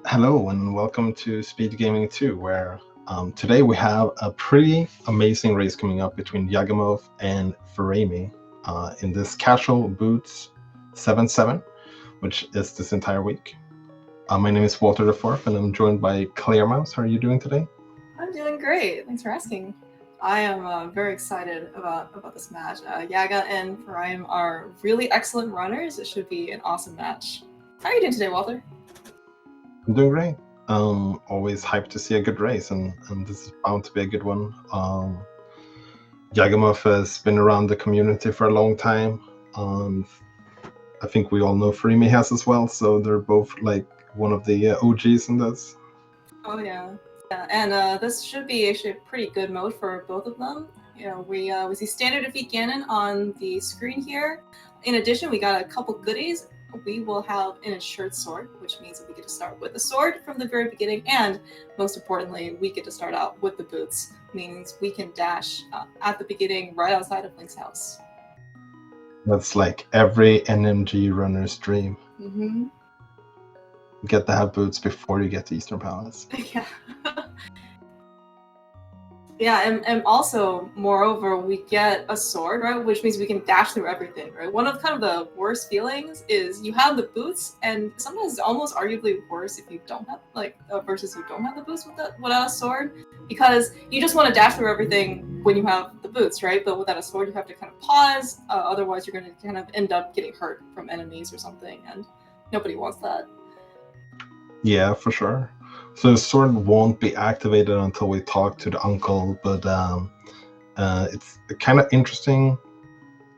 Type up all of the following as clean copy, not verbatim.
Hello and welcome to Speed Gaming 2, where today we have a pretty amazing race coming up between Yagamoth and Furaime in this casual boots 7-7, which is this entire week. My name is Walter the Fourth, and I'm joined by Claire Mouse. How are you doing today? I'm doing great. Thanks for asking. I am very excited about this match. Yaga and Furaime are really excellent runners. It should be an awesome match. How are you doing today, Walter? I'm doing great. Always hyped to see a good race, and this is bound to be a good one. Yagamoth has been around the community for a long time. I think we all know Furaime has as well, so they're both like one of the OGs in this. Oh yeah, and this should be actually a pretty good mode for both of them. You know, we see standard defeat Ganon on the screen here. In addition, we got a couple goodies. We will have an insured sword, which means that we get to start with the sword from the very beginning, and most importantly, we get to start out with the boots. Means we can dash at the beginning, right outside of Link's house. That's like every NMG runner's dream. Mm-hmm. Get to have boots before you get to Eastern Palace. Yeah. Yeah, and also, moreover, we get a sword, right? Which means we can dash through everything, right? One of kind of the worst feelings is you have the boots, and sometimes it's almost arguably worse if you don't have, versus you don't have the boots without a sword, because you just want to dash through everything when you have the boots, right? But without a sword, you have to kind of pause, otherwise you're going to kind of end up getting hurt from enemies or something, and nobody wants that. Yeah, for sure. So the sword won't be activated until we talk to the uncle, but it's kind of interesting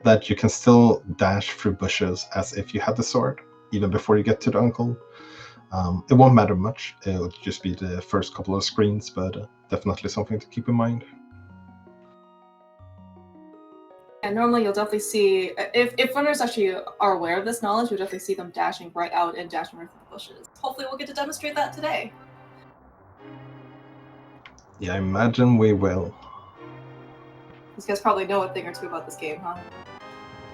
that you can still dash through bushes as if you had the sword, even before you get to the uncle. It won't matter much. It'll just be the first couple of screens, but definitely something to keep in mind. And normally you'll definitely see, if runners actually are aware of this knowledge, you'll definitely see them dashing right out and dashing right through the bushes. Hopefully we'll get to demonstrate that today. Yeah, I imagine we will. These guys probably know a thing or two about this game, huh?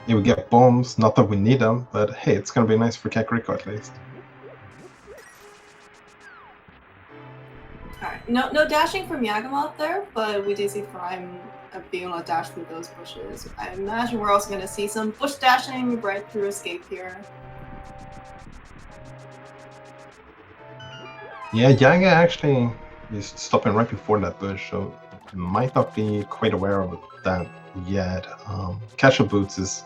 Yeah, we get bombs, not that we need them, but hey, it's gonna be nice for Kakariko at least. Alright, no dashing from Yagamoth there, but we do see Furaime being able to dash through those bushes. I imagine we're also going to see some bush dashing right through escape here. Yeah, Yaga actually is stopping right before that bush, so might not be quite aware of that yet. Casual boots is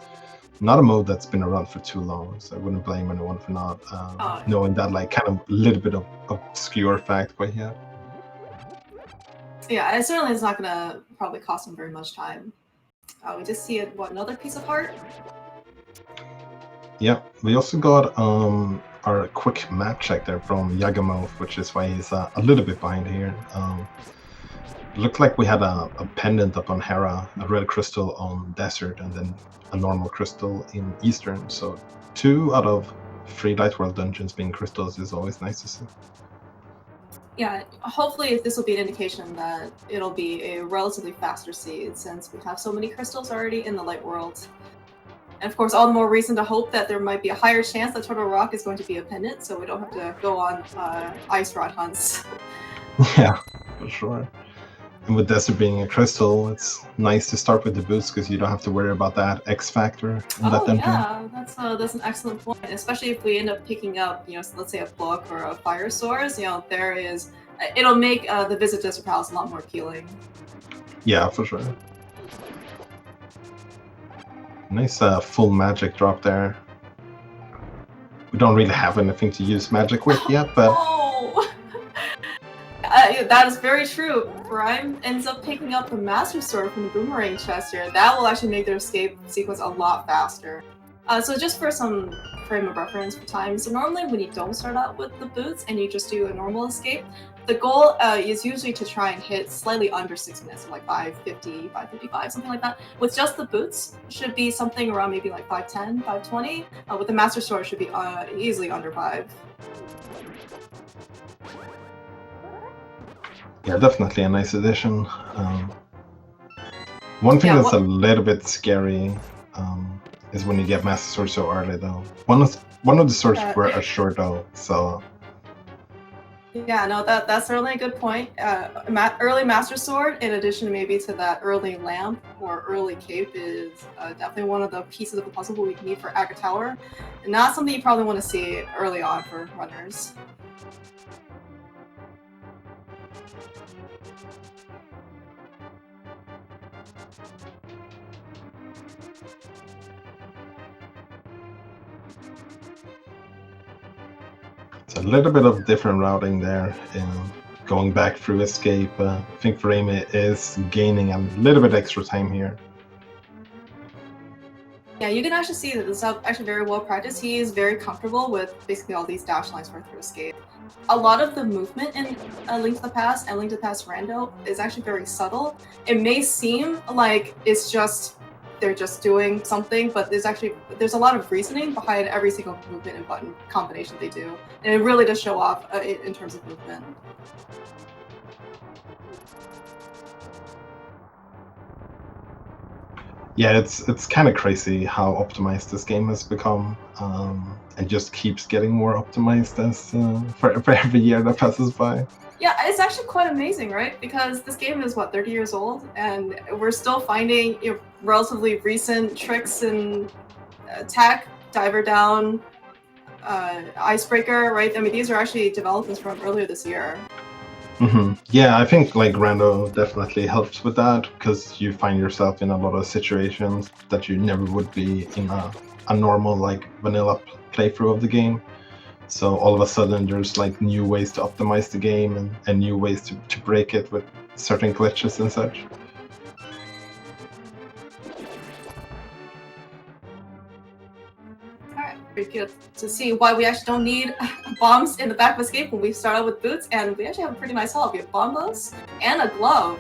not a mode that's been around for too long, so I wouldn't blame anyone for not knowing that, like, kind of little bit of obscure fact quite yet. Yeah, it certainly is not going to probably cost him very much time. We just see another piece of heart? Yeah, we also got our quick map check there from Yagamoth, which is why he's a little bit behind here. It looked like we had a pendant up on Hera, a red crystal on Desert, and then a normal crystal in Eastern. So 2 out of 3 Light World dungeons being crystals is always nice to see. Yeah, hopefully this will be an indication that it'll be a relatively faster seed, since we have so many crystals already in the Light World. And of course, all the more reason to hope that there might be a higher chance that Turtle Rock is going to be a pendant, so we don't have to go on ice rod hunts. Yeah, for sure. And with Desert being a crystal, it's nice to start with the boots because you don't have to worry about that X factor in that dungeon. Yeah, that's an excellent point. Especially if we end up picking up, let's say a book or a fire source. It'll make the visit to Desert Palace a lot more appealing. Yeah, for sure. Nice full magic drop there. We don't really have anything to use magic with yet, but... Oh! That is very true. Furaime ends up picking up the Master Sword from the Boomerang chest here. That will actually make their escape sequence a lot faster. So just for some frame of reference for time, so normally when you don't start out with the boots and you just do a normal escape, the goal is usually to try and hit slightly under 6 minutes, so like 5:50, 5:55, something like that. With just the boots, should be something around maybe like 5:10, 5:20. With the Master Sword, it should be easily under 5. Yeah, definitely a nice addition. One thing that's a little bit scary is when you get Master Sword so early, though. One of the swords were assured, though, so Yeah, no, that's certainly a good point. Early Master Sword, in addition maybe to that early lamp or early cape, is definitely one of the pieces of the puzzle we need for Aga Tower, and not something you probably want to see early on for runners. It's a little bit of different routing there. Going back through escape, I think Furaime is gaining a little bit extra time here. Yeah, you can actually see that this is actually very well practiced. He is very comfortable with basically all these dash lines for through escape. A lot of the movement in Link to the Past and Link to the Past Rando is actually very subtle. It may seem like it's just they're just doing something, but there's a lot of reasoning behind every single movement and button combination they do, and it really does show off in terms of movement. Yeah, it's kind of crazy how optimized this game has become, and just keeps getting more optimized as for every year that passes by. Yeah, it's actually quite amazing, right? Because this game is, what, 30 years old, and we're still finding relatively recent tricks and attack, diver down, icebreaker, right? I mean, these are actually developments from earlier this year. Yeah, I think like Rando definitely helps with that, because you find yourself in a lot of situations that you never would be in a normal like vanilla playthrough of the game. So all of a sudden there's like new ways to optimize the game and new ways to break it with certain glitches and such. Alright, pretty good to see why we actually don't need bombs in the back of escape when we start out with boots, and we actually have a pretty nice haul. We have bombos and a glove.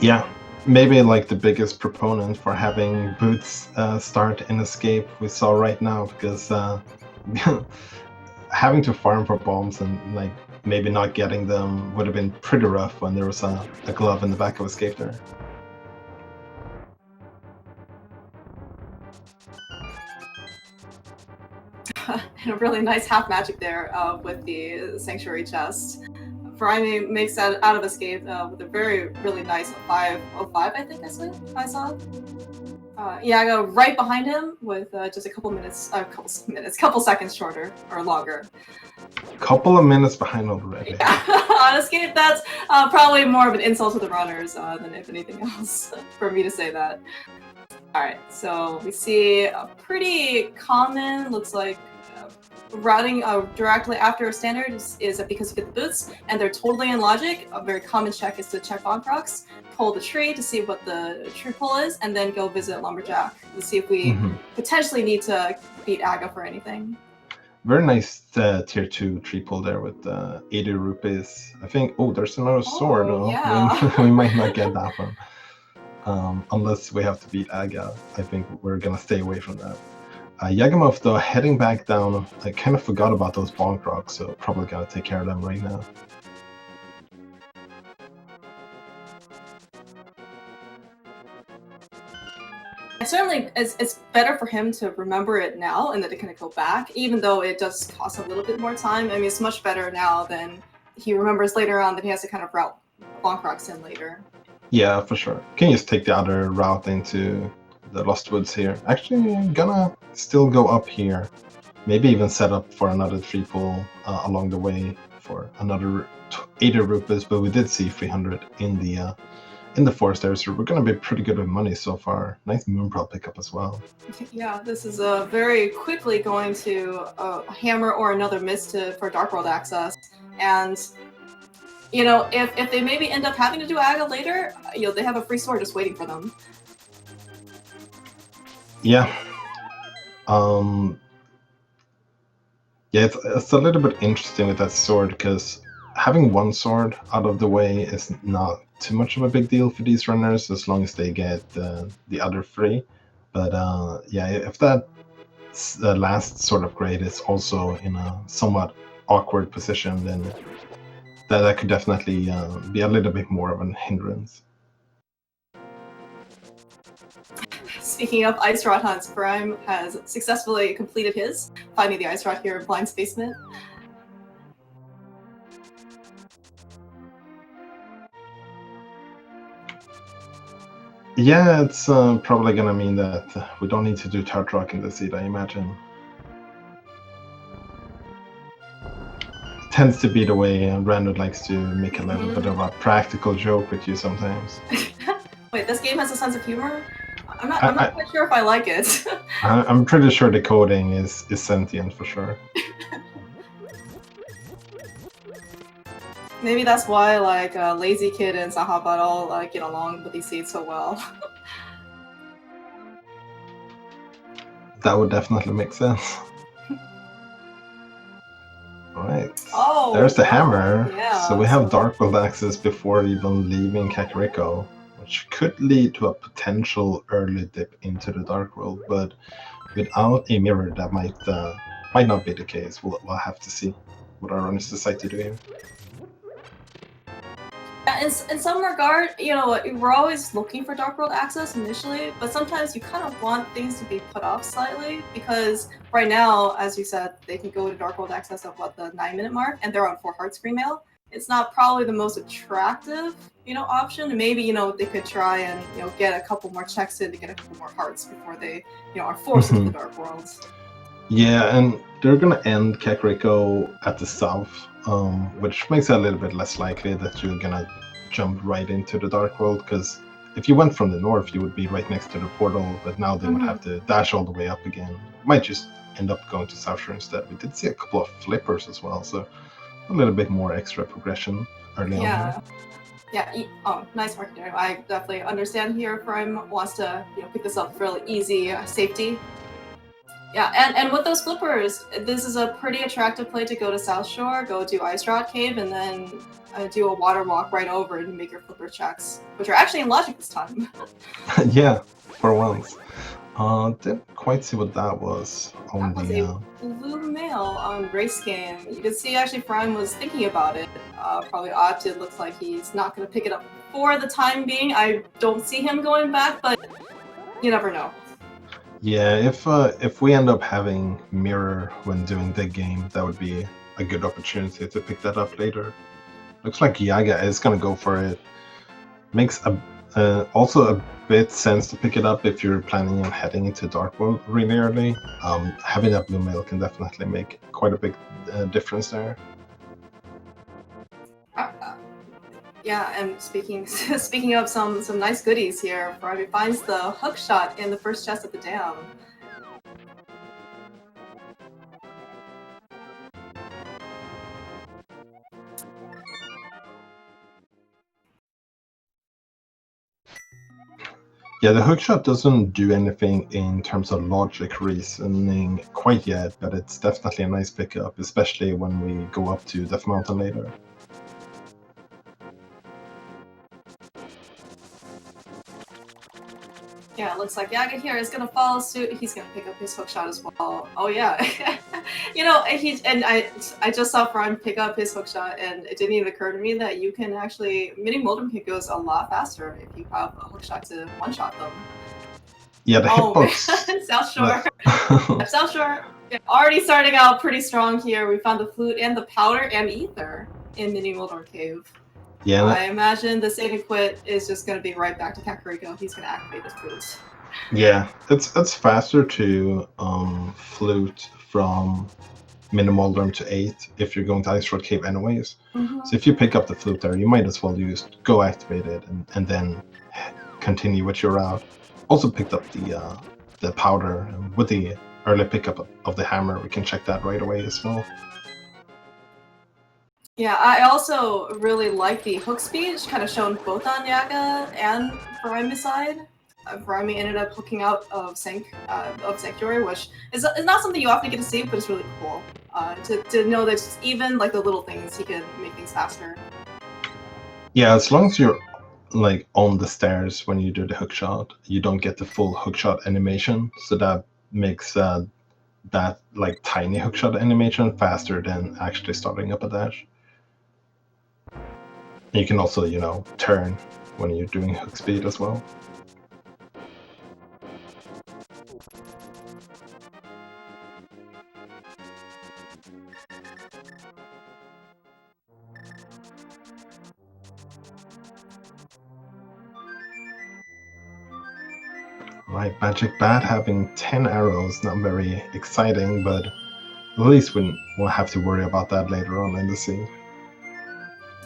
Yeah, maybe like the biggest proponent for having boots start in escape we saw right now, because having to farm for bombs and like maybe not getting them would have been pretty rough when there was a glove in the back of escape there. And a really nice half magic there with the Sanctuary chest. Furaime makes that out of escape with a really nice 505, I think I saw. Yaga right behind him with just a couple seconds shorter or longer. Couple of minutes behind already. Yeah. On escape, that's probably more of an insult to the runners than if anything else for me to say that. Alright, so we see a pretty common, looks like routing directly after a standard is because you get the boots, and they're totally in logic. A very common check is to check bonk rocks, pull the tree to see what the tree pull is, and then go visit Lumberjack to see if we potentially need to beat Aga for anything. Very nice tier 2 tree pull there with 80 rupees. I think, there's another sword. Yeah. we might not get that one. Unless we have to beat Aga. I think we're gonna stay away from that. Yagamoth, though, heading back down, I kind of forgot about those bonk rocks, so probably gotta take care of them right now. Certainly, it's better for him to remember it now and then to kind of go back, even though it does cost a little bit more time. I mean, it's much better now than he remembers later on that he has to kind of route bonk rocks in later. Yeah, for sure. Can just take the other route into the Lost Woods here. Actually, I'm gonna still go up here. Maybe even set up for another tree pull along the way for another 80 rupees, but we did see 300 in the forest there, so we're gonna be pretty good with money so far. Nice Moonprop pickup as well. Yeah, this is very quickly going to hammer or another mist for Dark World access, and if they maybe end up having to do Aga later, they have a free sword just waiting for them. Yeah. Yeah, it's a little bit interesting with that sword, because having one sword out of the way is not too much of a big deal for these runners, as long as they get the other three. But yeah, if that last sword upgrade is also in a somewhat awkward position, then that could definitely be a little bit more of an hindrance. Speaking of ice rod hunts, Furaime has successfully completed his, finding the ice rod here in Blind's basement. Yeah, it's probably gonna mean that we don't need to do Tart Rock in the seed, I imagine. It tends to be the way Random likes to make a little bit of a practical joke with you sometimes. Wait, this game has a sense of humor? I'm I, not quite sure if I like it. I'm pretty sure the coding is sentient for sure. Maybe that's why like Lazy Kid and Sahabat all get along with these seeds so well. That would definitely make sense. Alright, Oh, there's the wow. hammer. Yeah, So we have so- Dark World access before even leaving Kakariko, which could lead to a potential early dip into the Dark World, but without a mirror, that might not be the case. We'll have to see what our runners decide to do here. Yeah, in some regard, you know, we're always looking for Dark World access initially, but sometimes you kind of want things to be put off slightly because right now, as you said, they can go to Dark World access at what, the 9-minute mark, and they're on 4 hearts free mail. It's not probably the most attractive, you know, option. And maybe, you know, they could try and, you know, get a couple more checks in to get a couple more hearts before they, you know, are forced into the Dark Worlds. Yeah, and they're gonna end Kakariko at the south, which makes it a little bit less likely that you're gonna jump right into the Dark World, because if you went from the north, you would be right next to the portal, but now they would have to dash all the way up again. Might just end up going to South Shore instead. We did see a couple of flippers as well, so a little bit more extra progression early on here. Yeah, oh, nice mark there. I definitely understand here. Furaime wants to, you know, pick this up fairly easy safety. Yeah, and with those flippers, this is a pretty attractive play to go to South Shore, go to Ice Rod Cave, and then do a water walk right over and make your flipper checks, which are actually in logic this time. Yeah, for once. Didn't quite see what that was on that was a blue mail on Race Game. You can see actually Furaime was thinking about it. Probably opted. Looks like he's not going to pick it up for the time being. I don't see him going back, but you never know. Yeah, if we end up having mirror when doing the game, that would be a good opportunity to pick that up later. Looks like Yaga is gonna go for it. Makes also a bit sense to pick it up if you're planning on heading into Dark World really early. Having that blue mail can definitely make quite a big difference there. Yeah, and speaking of some nice goodies here, Furaime finds the hook shot in the first chest of the dam. Yeah, the hookshot doesn't do anything in terms of logic reasoning quite yet, but it's definitely a nice pickup, especially when we go up to Death Mountain later. Yeah, it looks like Yaga here is gonna follow suit. He's gonna pick up his hookshot as well. Oh yeah, you know, I just saw Furaime pick up his hookshot, and it didn't even occur to me that you can actually Mini Moldrum Kick goes a lot faster if you have a hookshot to one-shot them. Yeah, the hitbox. Man. South Shore. South Shore. Already starting out pretty strong here. We found the flute and the powder and ether in Mini Moldrum Cave. Yeah, I imagine the save and quit is just going to be right back to Kakariko. He's going to activate his flute. yeah, it's faster to flute from Minimoldrum to 8 if you're going to Ice Road Cave anyways. So if you pick up the flute there, you might as well just go activate it and then continue with your route. Also picked up the powder, and with the early pickup of the hammer, we can check that right away as well. Yeah, I also really like the hook speed, kind of shown both on Yaga and Furaime's side. Furaime ended up hooking out of Sanctuary, which is not something you often get to see, but it's really cool to know that just even like the little things, he can make things faster. Yeah, as long as you're like on the stairs when you do the hookshot, you don't get the full hookshot animation, so that makes that like tiny hookshot animation faster than actually starting up a dash. You can also, you know, turn when you're doing hook speed as well. Right, Magic Bat having 10 arrows, not very exciting, but at least we won't have to worry about that later on in the scene.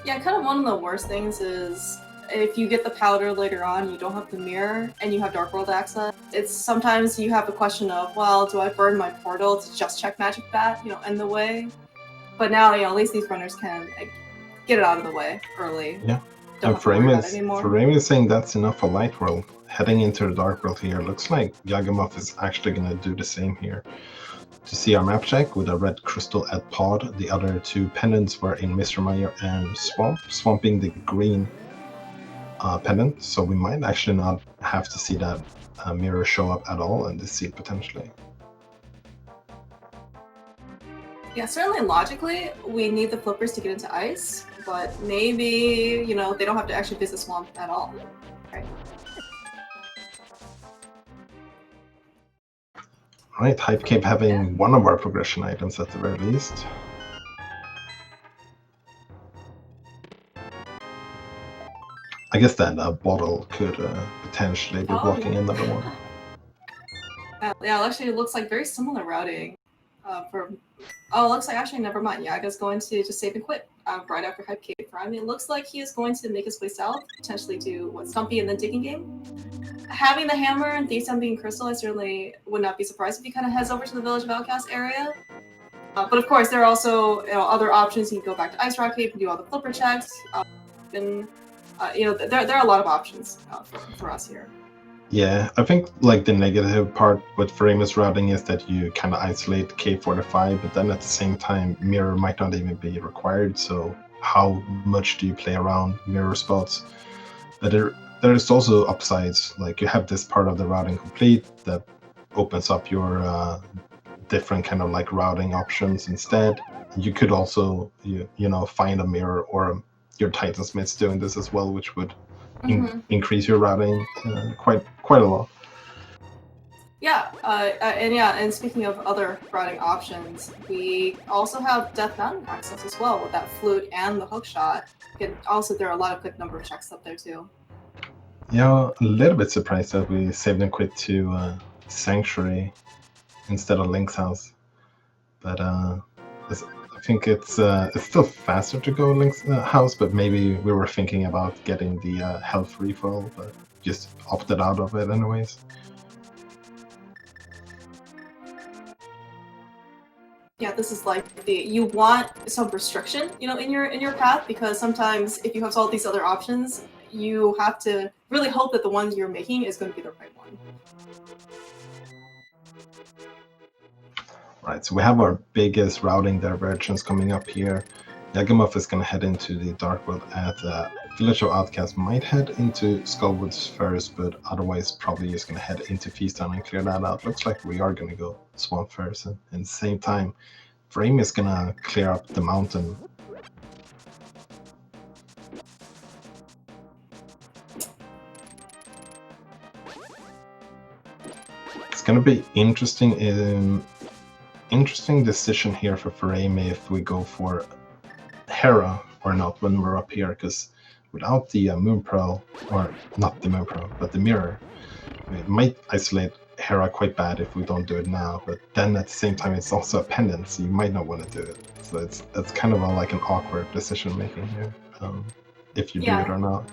Yeah, kind of one of the worst things is if you get the powder later on, you don't have the mirror, and you have Dark World access. It's sometimes you have a question of, well, do I burn my portal to just check Magic Bat, in the way? But now, at least these runners can get it out of the way early. Yeah. Don't And have to worry about it anymore. Furaime is saying that's enough for Light World. Heading into the Dark World here, looks like Yagamoth is actually going to do the same here. To see our map check with a red crystal at pod, the other two pendants were in Mr. Meyer and Swamp, swamping the green pendant, so we might actually not have to see that mirror show up at all in this scene potentially. Yeah, certainly logically, we need the flippers to get into ice, but maybe, they don't have to actually visit Swamp at all. Right. Right, Hypecape having one of our progression items at the very least. I guess that bottle could potentially be blocking another one. Yeah, actually it looks like very similar routing. It looks like actually never mind. Yaga's going to just save and quit right after Hypecape. I mean, it looks like he is going to make his way south, potentially to Stumpy and then Digging Game. Having the hammer and Thief being Crystal, I certainly would not be surprised if he kind of heads over to the Village of Outcast area. But of course, there are also other options. You can go back to Ice Rocket, you can do all the flipper checks. There are a lot of options for us here. Yeah, I think like the negative part with Furaime's routing is that you kind of isolate K45, but then at the same time, mirror might not even be required. So how much do you play around mirror spots? But there's also upsides. Like you have this part of the routing complete that opens up your different kind of like routing options instead. You could also find a mirror, or your Titansmith's doing this as well, which would increase your routing quite a lot. Yeah, and speaking of other routing options, we also have Death Mountain access as well with that flute and the hookshot. There are a lot of good number of checks up there too. Yeah, a little bit surprised that we saved and quit to Sanctuary instead of Link's house, but I think it's still faster to go Link's house, but maybe we were thinking about getting the health refill, but just opted out of it anyways. Yeah, this is like you want some restriction, in your path, because sometimes if you have all these other options, you have to really hope that the one you're making is going to be the right one. Right, so we have our biggest routing divergence coming up here. Yagamoth is going to head into the Dark World at Village of Outcast, might head into Skullwoods first, but otherwise probably just going to head into Feastown and clear that out. Looks like we are going to go Swamp first, and at the same time, Furaime is going to clear up the mountain. It's going to be interesting decision here for Furaime if we go for Hera or not when we're up here, because without the Moon Pearl, or not the Moon Pearl, but the mirror, it might isolate Hera quite bad if we don't do it now, but then at the same time it's also a pendant, so you might not want to do it. So it's kind of like an awkward decision making here, if you do it or not.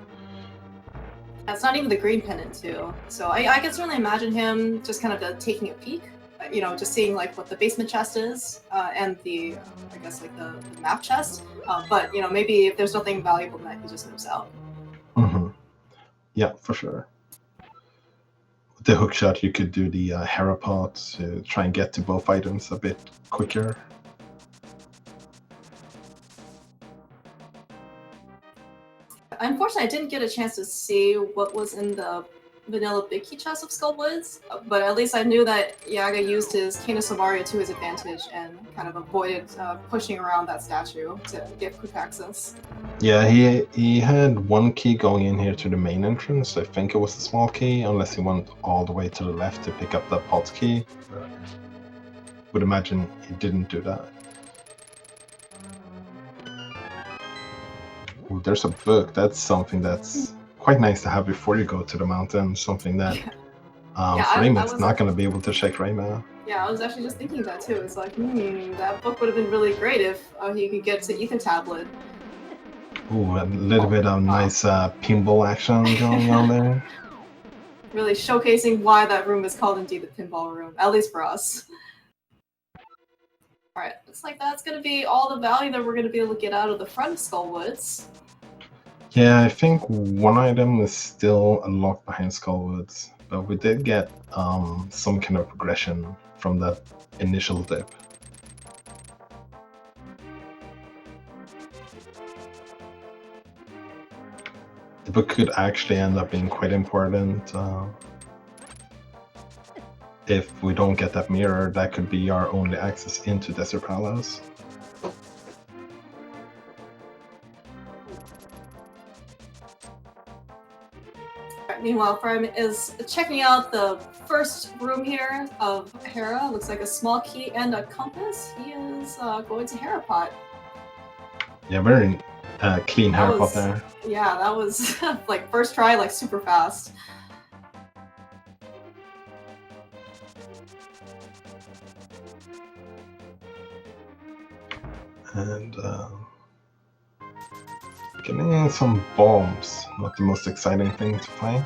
It's not even the green pendant too, so I can certainly imagine him just kind of taking a peek, just seeing like what the basement chest is, and the I guess like the map chest, but maybe if there's nothing valuable in that, he just moves out. Yeah, for sure. With the hookshot, you could do the Hera pot to try and get to both items a bit quicker. Unfortunately, I didn't get a chance to see what was in the vanilla big key chest of Skullwoods, but at least I knew that Yaga used his Cane of Samaria to his advantage and kind of avoided pushing around that statue to get quick access. Yeah, he had one key going in here to the main entrance. I think it was the small key, unless he went all the way to the left to pick up the pot key. Would imagine he didn't do that. Ooh, there's a book. That's something that's quite nice to have before you go to the mountain. Something that Yeah, Furaime I is was not going to be able to check Furaime. Yeah, I was actually just thinking that too. It's like, that book would have been really great if he could get to Ether Tablet. Ooh, a little bit of nice pinball action going on there. Really showcasing why that room is called indeed the pinball room, at least for us. Alright, looks like that's going to be all the value that we're going to be able to get out of the front of Skullwoods. Yeah, I think one item is still unlocked behind Skullwoods, but we did get some kind of progression from that initial dip. The book could actually end up being quite important. If we don't get that mirror, that could be our only access into Desert Palace. Meanwhile, Furaime is checking out the first room here of Hera. Looks like a small key and a compass. He is going to Herapot. Yeah, very clean Herapot there. Yeah, that was like first try, like super fast. And getting in some bombs, not the most exciting thing to find.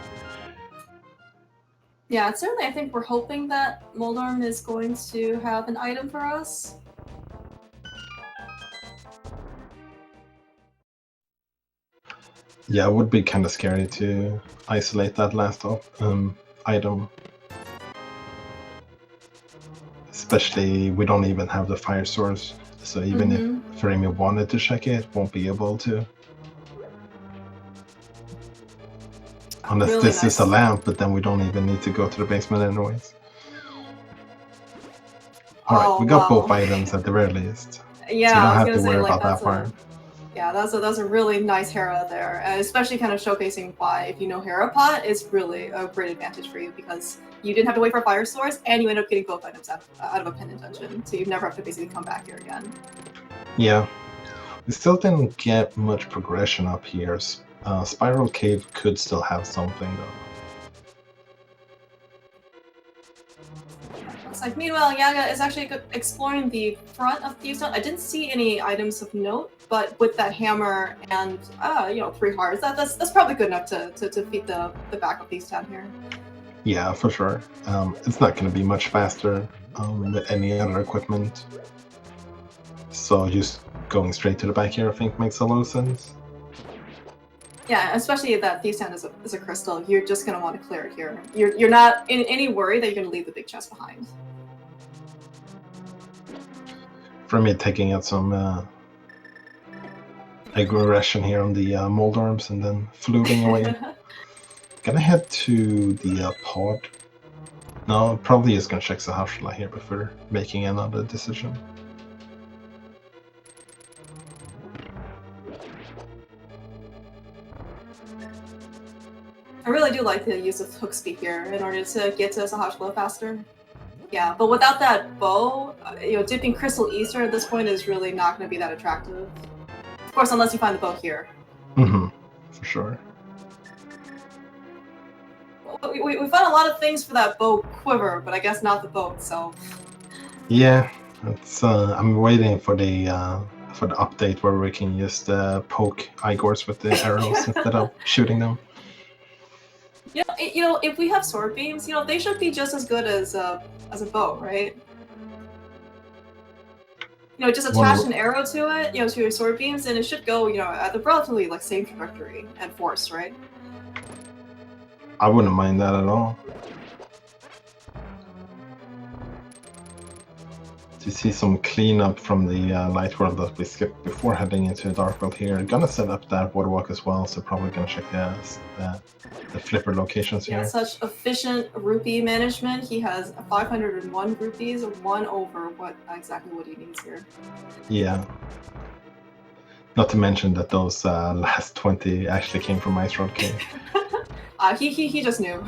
Yeah, certainly I think we're hoping that Moldorm is going to have an item for us. Yeah, it would be kind of scary to isolate that last item. Especially, we don't even have the fire source, so even if Furaime wanted to check it, won't be able to. Unless really this is a lamp, but then we don't even need to go to the basement anyways. Alright, we got both items at the very least. Yeah, so you don't have to worry about that part. Yeah, that's a really nice Hera there, especially kind of showcasing why, if you know Herapot, it's really a great advantage for you because you didn't have to wait for a fire source, and you end up getting both items out of a pendant dungeon, so you never have to basically come back here again. Yeah, we still didn't get much progression up here. Spiral Cave could still have something though. Looks like meanwhile Yaga is actually exploring the front of Thieves' I didn't see any items of note, but with that hammer and 3 hearts, that's probably good enough to defeat the back of Thieves' Town here. Yeah, for sure. It's not going to be much faster with any other equipment. So just going straight to the back here I think makes a lot of sense. Yeah, especially if that Thieves' Town is a crystal, you're just going to want to clear it here. You're not in any worry that you're going to leave the big chest behind. For me, taking out some aggression here on the Moldorms and then fluting away. Gonna head to the pod. No, probably is gonna check Sahashla here before making another decision. I really do like the use of hook speed here in order to get to Sahashla faster. Yeah, but without that bow, dipping Crystal Easter at this point is really not going to be that attractive. Of course, unless you find the bow here. For sure. We found a lot of things for that bow quiver, but I guess not the bow itself. Yeah, it's. I'm waiting for the update where we can just poke Igors with the arrows instead of shooting them. If we have sword beams, they should be just as good as a bow, right? Just attach an arrow to it, to your sword beams, and it should go, at the relatively same trajectory and force, right? I wouldn't mind that at all. To see some cleanup from the light world that we skipped before heading into the dark world here. Gonna set up that waterwalk as well, so probably gonna check the flipper locations here. Yeah, such efficient rupee management. He has 501 rupees, 1 over exactly what he needs here. Yeah. Not to mention that those last 20 actually came from Ice Road Cave. He just knew.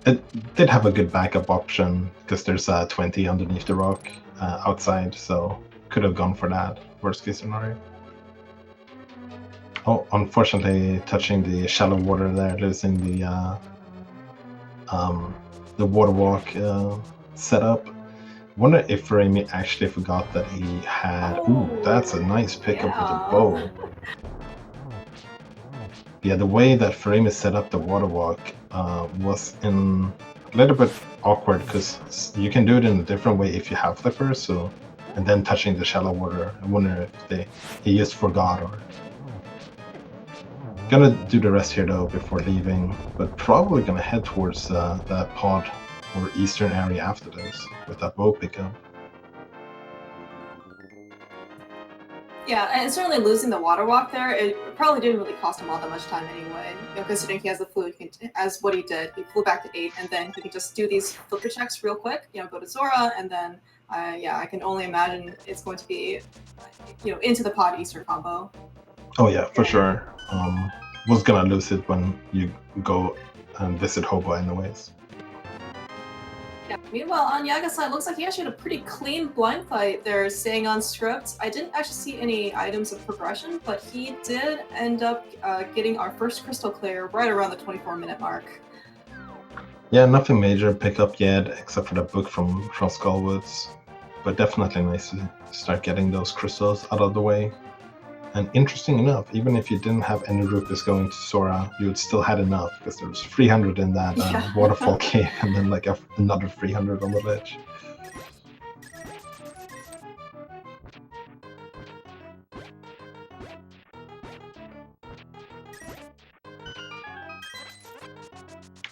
It did have a good backup option because there's 20 underneath the rock outside, so could have gone for that. Worst case scenario. Oh, unfortunately, touching the shallow water there, losing the the water walk setup. Wonder if Furaime actually forgot that he had. Ooh, that's a nice pickup with a bow. Yeah, the way that Furaime set up the water walk was in a little bit awkward because you can do it in a different way if you have flippers. So, and then touching the shallow water. I wonder if he just forgot or. Gonna do the rest here though before leaving, but probably gonna head towards that pod or eastern area after this with that bow pickup. Yeah, and certainly losing the water walk there, it probably didn't really cost him all that much time anyway. You know, considering he has the fluid, as what he did, he flew back to 8, and then he can just do these flipper checks real quick. You know, go to Zora, and then yeah, I can only imagine it's going to be, you know, into the pod Easter combo. Oh yeah, for sure. Was gonna lose it when you go and visit Hobo anyways. Yeah. Meanwhile, on Yaga's side, looks like he actually had a pretty clean blind fight there, staying on script. I didn't actually see any items of progression, but he did end up getting our first crystal clear right around the 24-minute mark. Yeah, nothing major pick up yet, except for the book from Skullwoods. But definitely nice to start getting those crystals out of the way. And interesting enough, even if you didn't have any rupees going to Sora, you would still had enough because there was 300 in that waterfall cave, and then like another 300 on the ledge.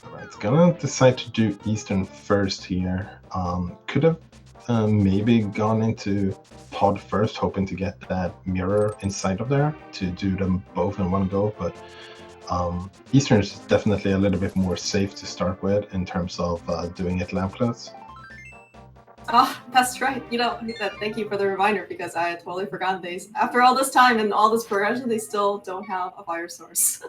Alright, gonna decide to do Eastern first here. Could have maybe gone into pod first, hoping to get that mirror inside of there to do them both in one go, but Eastern is definitely a little bit more safe to start with in terms of doing it lampless. Oh, that's right. You know, thank you for the reminder because I had totally forgotten these. After all this time and all this progression, they still don't have a fire source.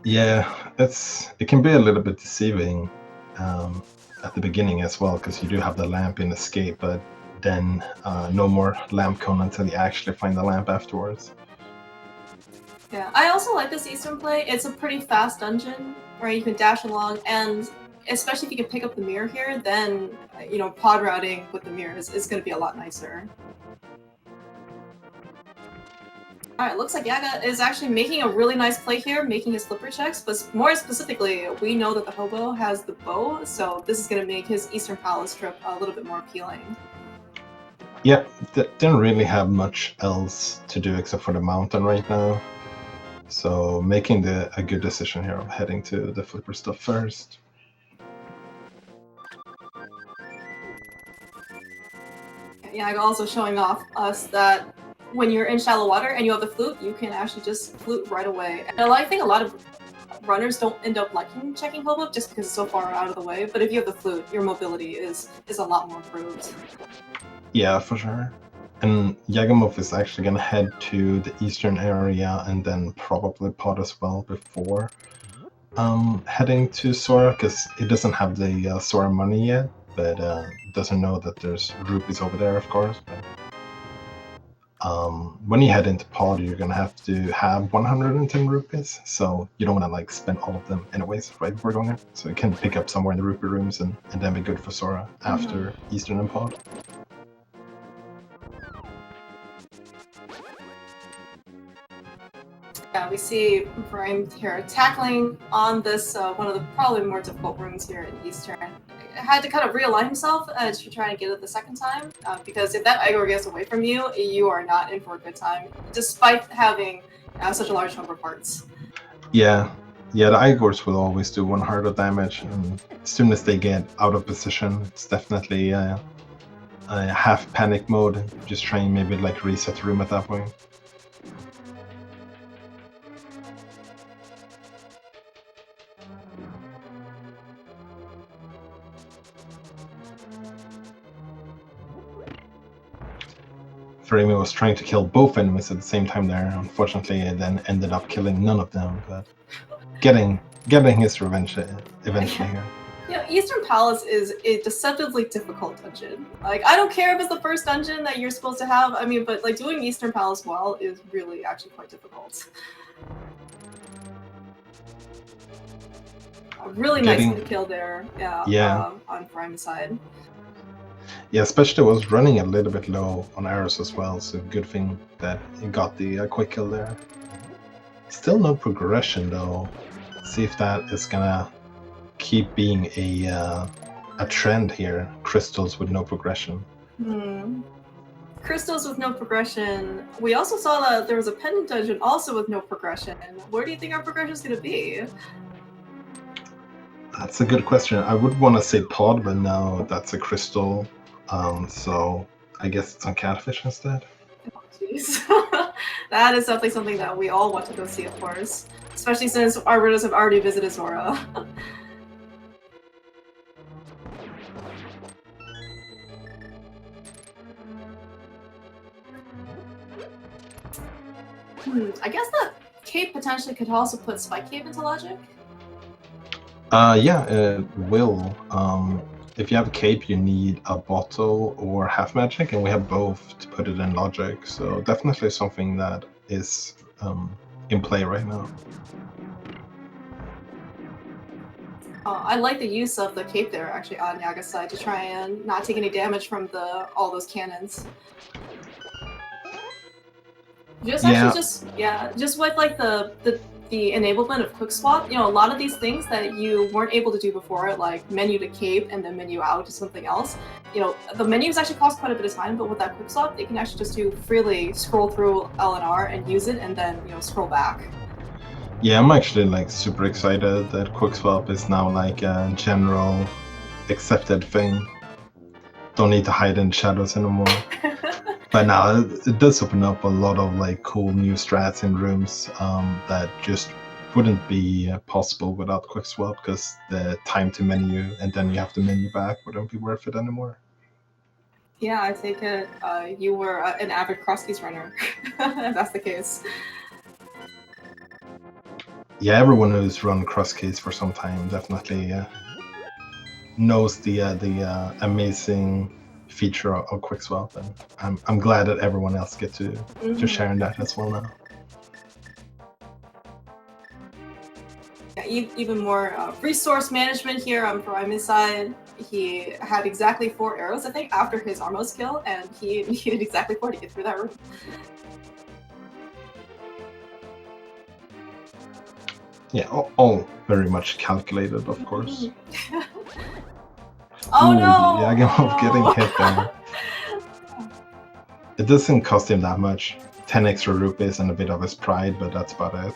Yeah, it can be a little bit deceiving at the beginning as well, because you do have the lamp in escape, but then no more lamp cone until you actually find the lamp afterwards. Yeah, I also like this Eastern play. It's a pretty fast dungeon where you can dash along, and especially if you can pick up the mirror here, then you know, pod routing with the mirror is going to be a lot nicer. Alright, looks like Yaga is actually making a really nice play here, making his flipper checks, but more specifically, we know that the Hobo has the bow, so this is going to make his Eastern Palace trip a little bit more appealing. Yeah, didn't really have much else to do except for the mountain right now, so making a good decision here of heading to the flipper stuff first. Yaga also showing off us that when you're in shallow water and you have the flute, you can actually just flute right away. And I think a lot of runners don't end up liking checking Hobo just because it's so far out of the way, but if you have the flute, your mobility is a lot more improved. Yeah, for sure. And Yagamoth is actually gonna head to the eastern area and then probably pod as well before heading to Sora, because he doesn't have the Sora money yet, but doesn't know that there's rupees over there, of course. But when you head into pod, you're gonna have to have 110 rupees, so you don't want to like spend all of them anyways right before going there. So you can pick up somewhere in the rupee rooms and then be good for Sora after Eastern and pod. Yeah, we see Furaime here tackling on this, one of the probably more difficult rooms here in Eastern. Had to kind of realign himself to try to get it the second time, because if that Igor gets away from you, you are not in for a good time, despite having such a large number of parts. Yeah, the Igors will always do 1 heart of damage, and as soon as they get out of position, it's definitely a half panic mode. Just try and maybe like reset the room at that point. Furaime was trying to kill both enemies at the same time there. Unfortunately, it then ended up killing none of them, but getting his revenge eventually here. Yeah, Eastern Palace is a deceptively difficult dungeon. Like, I don't care if it's the first dungeon that you're supposed to have, I mean, but like doing Eastern Palace well is really actually quite difficult. A really nice quick kill there, Yeah. on Furaime's side. Yeah, especially was running a little bit low on arrows as well, so good thing that he got the quick kill there. Still no progression though. See if that is gonna keep being a trend here. Crystals with no progression. Crystals with no progression. We also saw that there was a pendant dungeon also with no progression. Where do you think our progression is going to be? That's a good question. I would want to say pod, but no, that's a crystal. So I guess it's on catfish instead. Oh, jeez. That is definitely something that we all want to go see, of course. Especially since our readers have already visited Zora. I guess that cape potentially could also put Spike Cave into logic? Yeah, it will. If you have a cape, you need a bottle or half magic, and we have both to put it in logic. So definitely something that is in play right now. I like the use of the cape there, actually, on Yaga's side to try and not take any damage from all those cannons. Just with like the enablement of quick swap, you know, a lot of these things that you weren't able to do before, like menu to cape and then menu out to something else, you know, the menus actually cost quite a bit of time, but with that quick swap, they can actually just freely scroll through L and R and use it, and then, you know, scroll back. Yeah, I'm actually like super excited that quick swap is now like a general accepted thing. Don't need to hide in shadows anymore. But now it does open up a lot of like cool new strats in rooms that just wouldn't be possible without quick swap, because the time to menu and then you have to menu back wouldn't be worth it anymore. Yeah, I take it you were an avid cross keys runner. If that's the case. Yeah, everyone who's run cross keys for some time definitely knows the amazing feature of quick swap, and I'm glad that everyone else get to share in that as well now. Yeah, even more resource management here on Furaime's side. He had exactly 4 arrows, I think, after his Armos kill, and he needed exactly 4 to get through that room. Yeah, all very much calculated, of course. Oh no! Yagamoth getting hit there. It doesn't cost him that much. 10 extra rupees and a bit of his pride, but that's about it.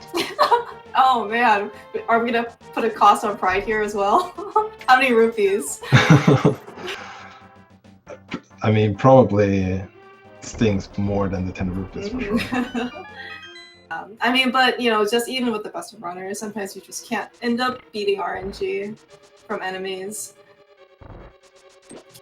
Oh man, are we gonna put a cost on pride here as well? How many rupees? I mean, probably stings more than the 10 rupees for sure. I mean, but you know, just even with the best of runners, sometimes you just can't end up beating RNG from enemies.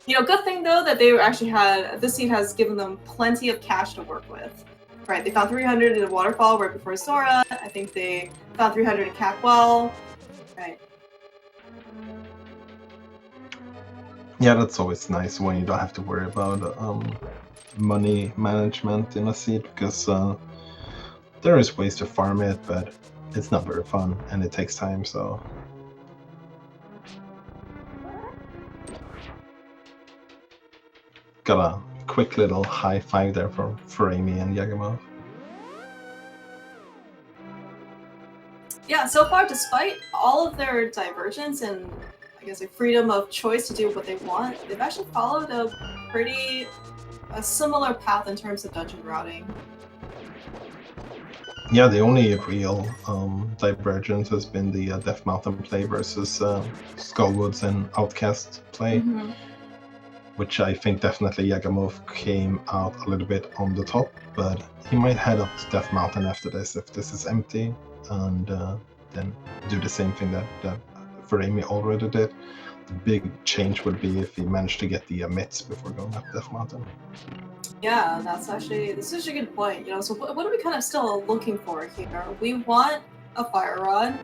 You know, good thing though that they actually had, this scene has given them plenty of cash to work with. Right, they found 300 in a waterfall right before Zora. I think they found 300 in Cackwell. Right. Yeah, that's always nice when you don't have to worry about money management in a seed, because there is ways to farm it, but it's not very fun and it takes time, so. Got a quick little high five there for Furaime and Yagamoth. Yeah, so far, despite all of their divergence and, I guess, a freedom of choice to do what they want, they've actually followed a similar path in terms of dungeon routing. Yeah, the only real divergence has been the Death Mountain play versus Skullwoods and Outcast play, which I think definitely Yagamoth came out a little bit on the top, but he might head up to Death Mountain after this if this is empty, and then do the same thing that Furaime already did. The big change would be if he managed to get the mitts before going up Death Mountain. Yeah, this is a good point. You know, so what are we kind of still looking for here? We want a fire rod,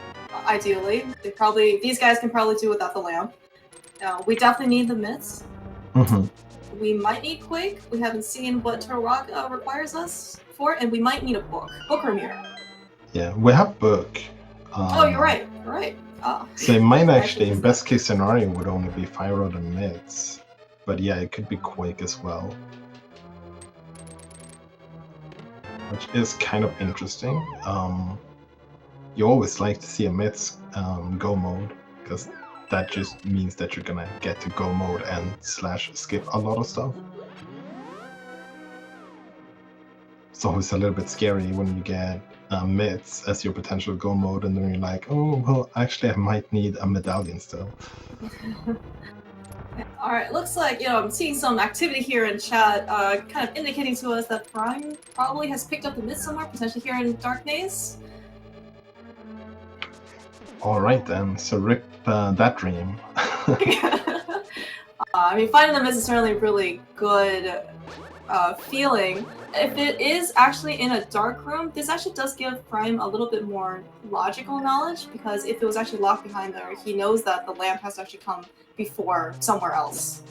ideally. These guys can probably do without the lamp. We definitely need the mitts. We might need Quake. We haven't seen what Torag requires us for, and we might need a book or mirror. Yeah, we have book. Oh, you're right. You're right. Oh. So it might actually, in just best case scenario, would only be Fire Rod and Mids. But yeah, it could be Quake as well. Which is kind of interesting. You always like to see a Mids go mode, because that just means that you're gonna get to go mode and / skip a lot of stuff. It's always a little bit scary when you get Mids as your potential go mode, and then you're like, oh, well, actually, I might need a medallion still. All right, looks like, I'm seeing some activity here in chat, kind of indicating to us that Furaime probably has picked up the mid somewhere, potentially here in Dark Maze. All right then, so rip that dream. I mean, finding them is certainly a really good feeling. If it is actually in a dark room, this actually does give Furaime a little bit more logical knowledge, because if it was actually locked behind there, he knows that the lamp has to actually come before somewhere else.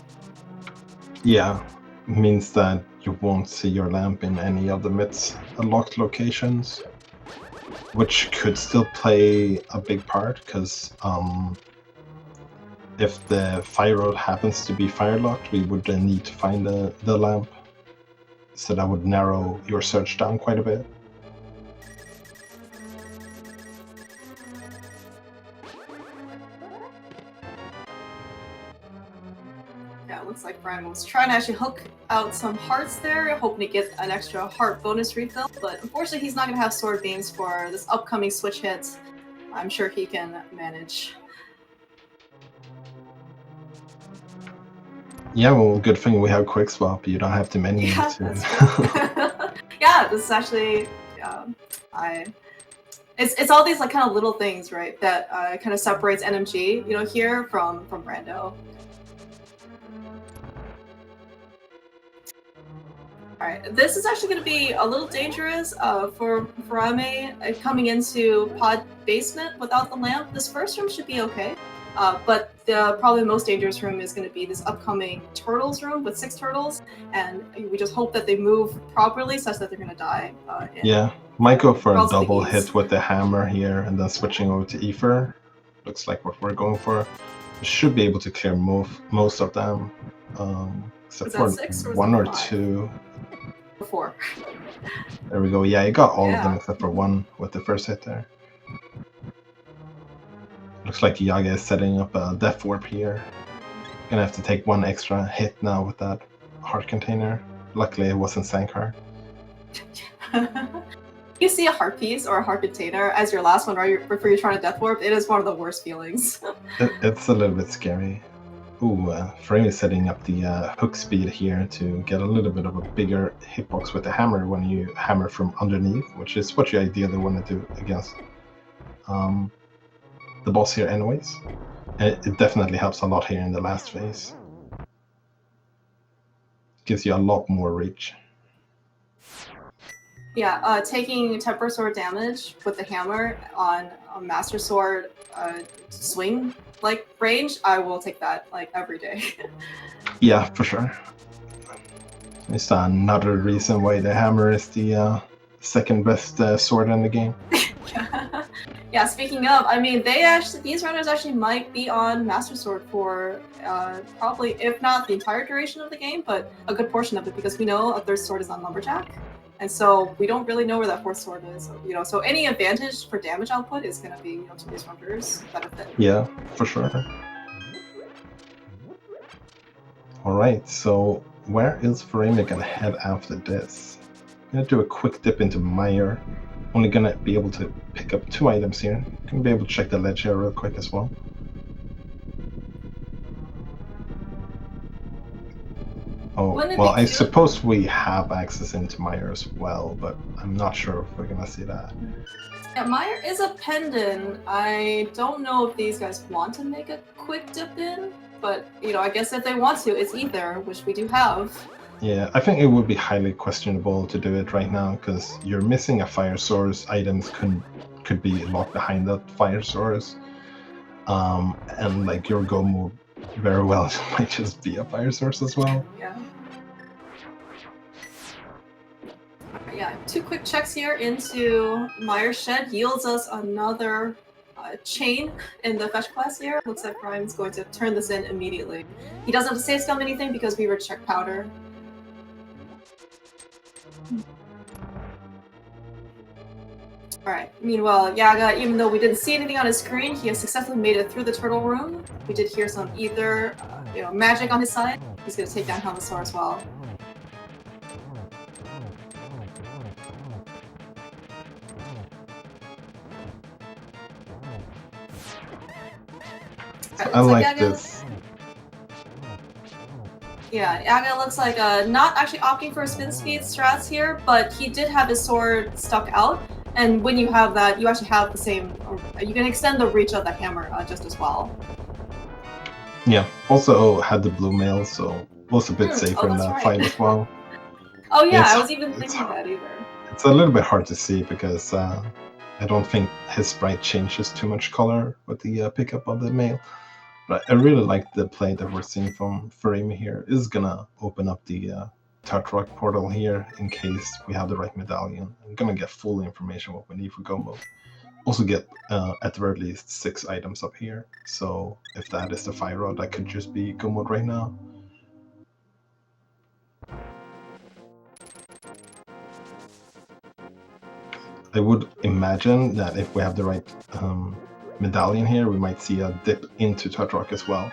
Yeah, means that you won't see your lamp in any of the Mids unlocked locations, which could still play a big part, because if the Fire Rod happens to be fire locked, we would then need to find the lamp. So that would narrow your search down quite a bit. Yeah, it looks like Furaime was trying to actually hook out some hearts there, hoping to get an extra heart bonus refill, but unfortunately he's not going to have sword beams for this upcoming switch hit. I'm sure he can manage. Yeah, well, good thing we have quick swap. You don't have too many. Yeah, that's true. Yeah, this is actually, it's all these like kind of little things, right, that kind of separates NMG, here from Rando. Alright, this is actually going to be a little dangerous for Furaime coming into pod basement without the lamp. This first room should be okay, but the probably most dangerous room is going to be this upcoming turtles room with 6 turtles, and we just hope that they move properly such that they're going to die. Yeah, might go for a double ease. hit with the hammer here and then switching over to Ether. Looks like what we're going for. We should be able to clear most of them, except for 6 or 1 or 5? 2. 4. There we go. Yeah, you got all of them except for 1 with the first hit there. Looks like Yaga is setting up a Death Warp here. Gonna have to take 1 extra hit now with that heart container. Luckily it wasn't Sankar. You see a heart piece or a heart container as your last one, right? Before you're trying to Death Warp, it is one of the worst feelings. It's a little bit scary. Ooh, Furaime is setting up the hook speed here to get a little bit of a bigger hitbox with the hammer when you hammer from underneath, which is what you ideally want to do against the boss here anyways. And it definitely helps a lot here in the last phase. Gives you a lot more reach. Yeah, taking Temper Sword damage with the hammer on a Master Sword swing range, I will take that every day. Yeah, for sure. It's another reason why the hammer is the second best sword in the game. Yeah, speaking of, I mean, these runners actually might be on Master Sword for probably, if not the entire duration of the game, but a good portion of it, because we know a 3rd sword is on Lumberjack. And so we don't really know where that 4th sword is. So, so any advantage for damage output is going to be, to these runners' benefit. Yeah, for sure. All right, so where is Furaime gonna head after this? I'm gonna do a quick dip into Meyer. Only gonna be able to pick up 2 items here. Gonna be able to check the ledge here real quick as well. Oh, well, I suppose we have access into Meyer as well, but I'm not sure if we're gonna see that. Yeah, Meyer is a pendant. I don't know if these guys want to make a quick dip in, but, I guess if they want to, it's Ether, which we do have. Yeah, I think it would be highly questionable to do it right now, because you're missing a fire source. Items could be locked behind that fire source. And your go move very well might just be a fire source as well. Yeah. Yeah, 2 quick checks here into Meyer's Shed yields us another chain in the fetch quest here. Looks like Furaime's going to turn this in immediately. He doesn't have to save scum anything because we were check powder. Alright, meanwhile, Yaga, even though we didn't see anything on his screen, he has successfully made it through the turtle room. We did hear some ether, magic on his side. He's going to take down Helmasaur as well. I like this. Yeah, Yaga looks like not actually opting for spin speed strats here, but he did have his sword stuck out. And when you have that, you actually have the same, you can extend the reach of the hammer just as well. Yeah, also had the blue mail, so was a bit safer in that fight as well. Oh yeah, I was even thinking that either. It's a little bit hard to see because I don't think his sprite changes too much color with the pickup of the mail. But I really like the play that we're seeing from Furaime here. Is gonna open up the Tartarok portal here in case we have the right medallion. I'm gonna get full information what we need for Gomo. Also get at the very least 6 items up here. So if that is the fire rod, that could just be Gomo right now. I would imagine that if we have the right medallion here, we might see a dip into Tartarok as well.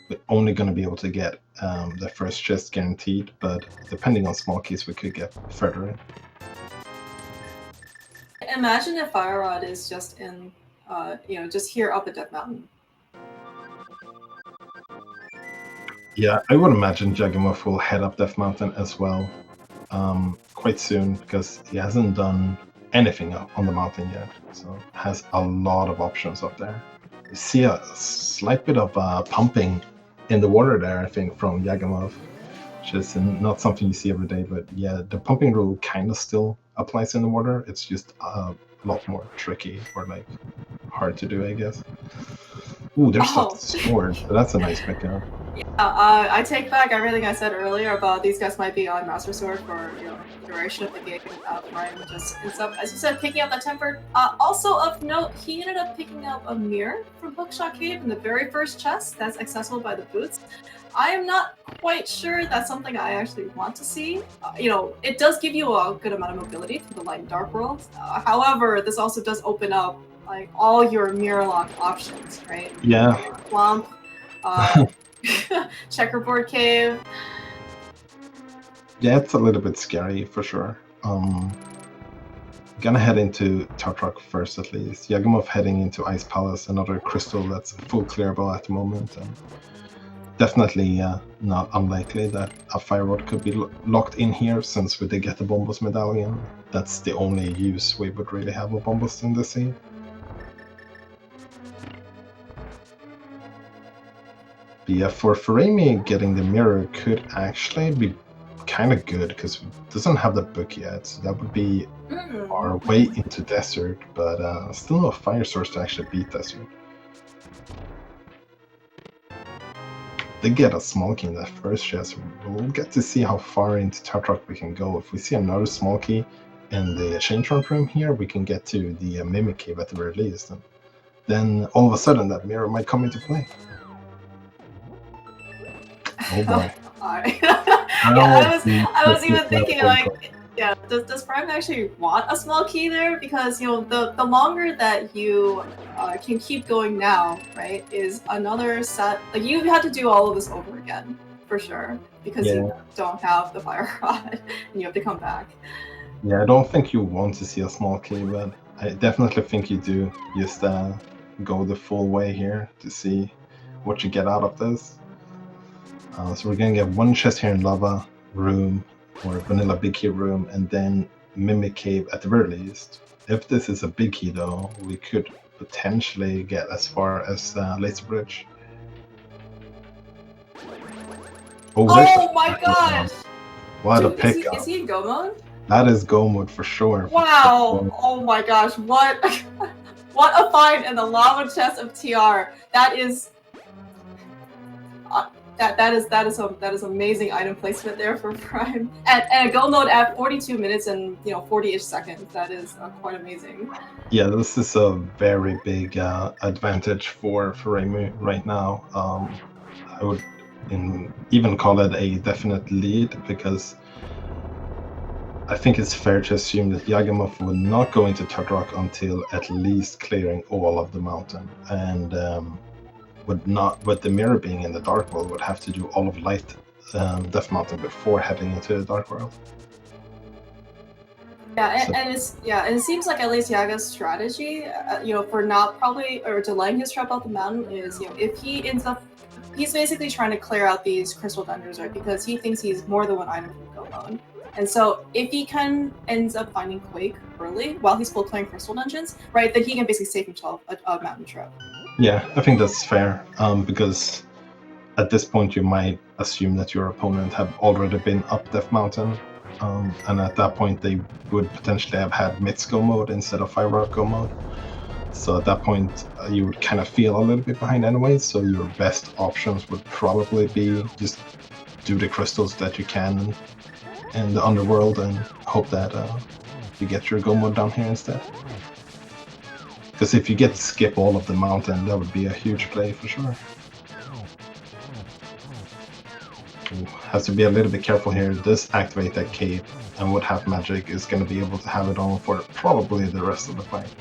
We're only going to be able to get the first chest guaranteed, but depending on small keys, we could get further in. Imagine if Fire Rod is just in, just here up at Death Mountain. Yeah, I would imagine Yagamoth will head up Death Mountain as well quite soon because he hasn't done anything up on the mountain yet, so has a lot of options up there. You see a slight bit of pumping in the water there, I think, from Yagamoth, which is not something you see every day, but yeah, the pumping rule kind of still applies in the water. It's just a lot more tricky or like hard to do, I guess. Ooh, there's a sword, so that's a nice pickup. Yeah, I take back everything I said earlier about these guys might be on Master Sword for duration of the game. Ryan just ends up, as you said, picking up that temper. Also of note, he ended up picking up a mirror from Hookshot Cave in the very first chest that's accessible by the boots. I am not quite sure that's something I actually want to see. It does give you a good amount of mobility for the light and dark worlds. However, this also does open up like all your mirror lock options, right? Yeah. Flump, checkerboard cave. Yeah, it's a little bit scary for sure. Gonna head into Tartarok first at least. Yagamoth heading into Ice Palace, another crystal that's full clearable at the moment. And definitely not unlikely that a fire rod could be locked in here since we did get the Bombos medallion. That's the only use we would really have of Bombos in the sea. But yeah, for Furaime, getting the mirror could actually be kind of good because it doesn't have the book yet, so that would be our way into desert, but still no fire source to actually beat desert. They get a small key in that first chest. We'll get to see how far into Tartarok we can go. If we see another small key in the Changeron room here, we can get to the Mimic Cave at the very least, and then all of a sudden that mirror might come into play. Oh boy. I was even thinking like, yeah, does Prime actually want a small key there? Because the longer that you can keep going now, right, is another set. Like you have to do all of this over again for sure because you don't have the fire rod and you have to come back. Yeah, I don't think you want to see a small key, but I definitely think you do. Just go the full way here to see what you get out of this. So we're gonna get one chest here in Lava Room or Vanilla Big Key Room, and then Mimic Cave at the very least. If this is a big key though, we could potentially get as far as Laser Bridge. Oh my gosh! What a pickup! Is he in Go mode? That is Go mode for sure. Wow! Oh my gosh! What a find in the lava chest of TR. That that is amazing item placement there for Prime, and a go mode at 42 minutes and 40-ish seconds. That is quite amazing. Yeah, this is a very big advantage for Furaime right now. I would even call it a definite lead, because I think it's fair to assume that Yagamoth will not go into Turtok until at least clearing all of the mountain, and with the mirror being in the Dark World, would have to do all of Light Death Mountain before heading into the Dark World. Yeah, and it seems like at least Yaga's strategy, for not delaying his trip out the mountain is, if he ends up, he's basically trying to clear out these crystal dungeons, right? Because he thinks he's more than one item from Go Mode. And so if he ends up finding Quake early while he's still playing crystal dungeons, right, then he can basically save himself a mountain trip. Yeah, I think that's fair, because at this point you might assume that your opponent have already been up Death Mountain, and at that point they would potentially have had Myths Go Mode instead of Fire Rock Go Mode. So at that point you would kind of feel a little bit behind anyway, so your best options would probably be just do the crystals that you can in the underworld and hope that you get your Go Mode down here instead. Because if you get to skip all of the mountain, that would be a huge play for sure. Has to be a little bit careful here. This activate that cape, and with half magic is going to be able to have it on for probably the rest of the fight.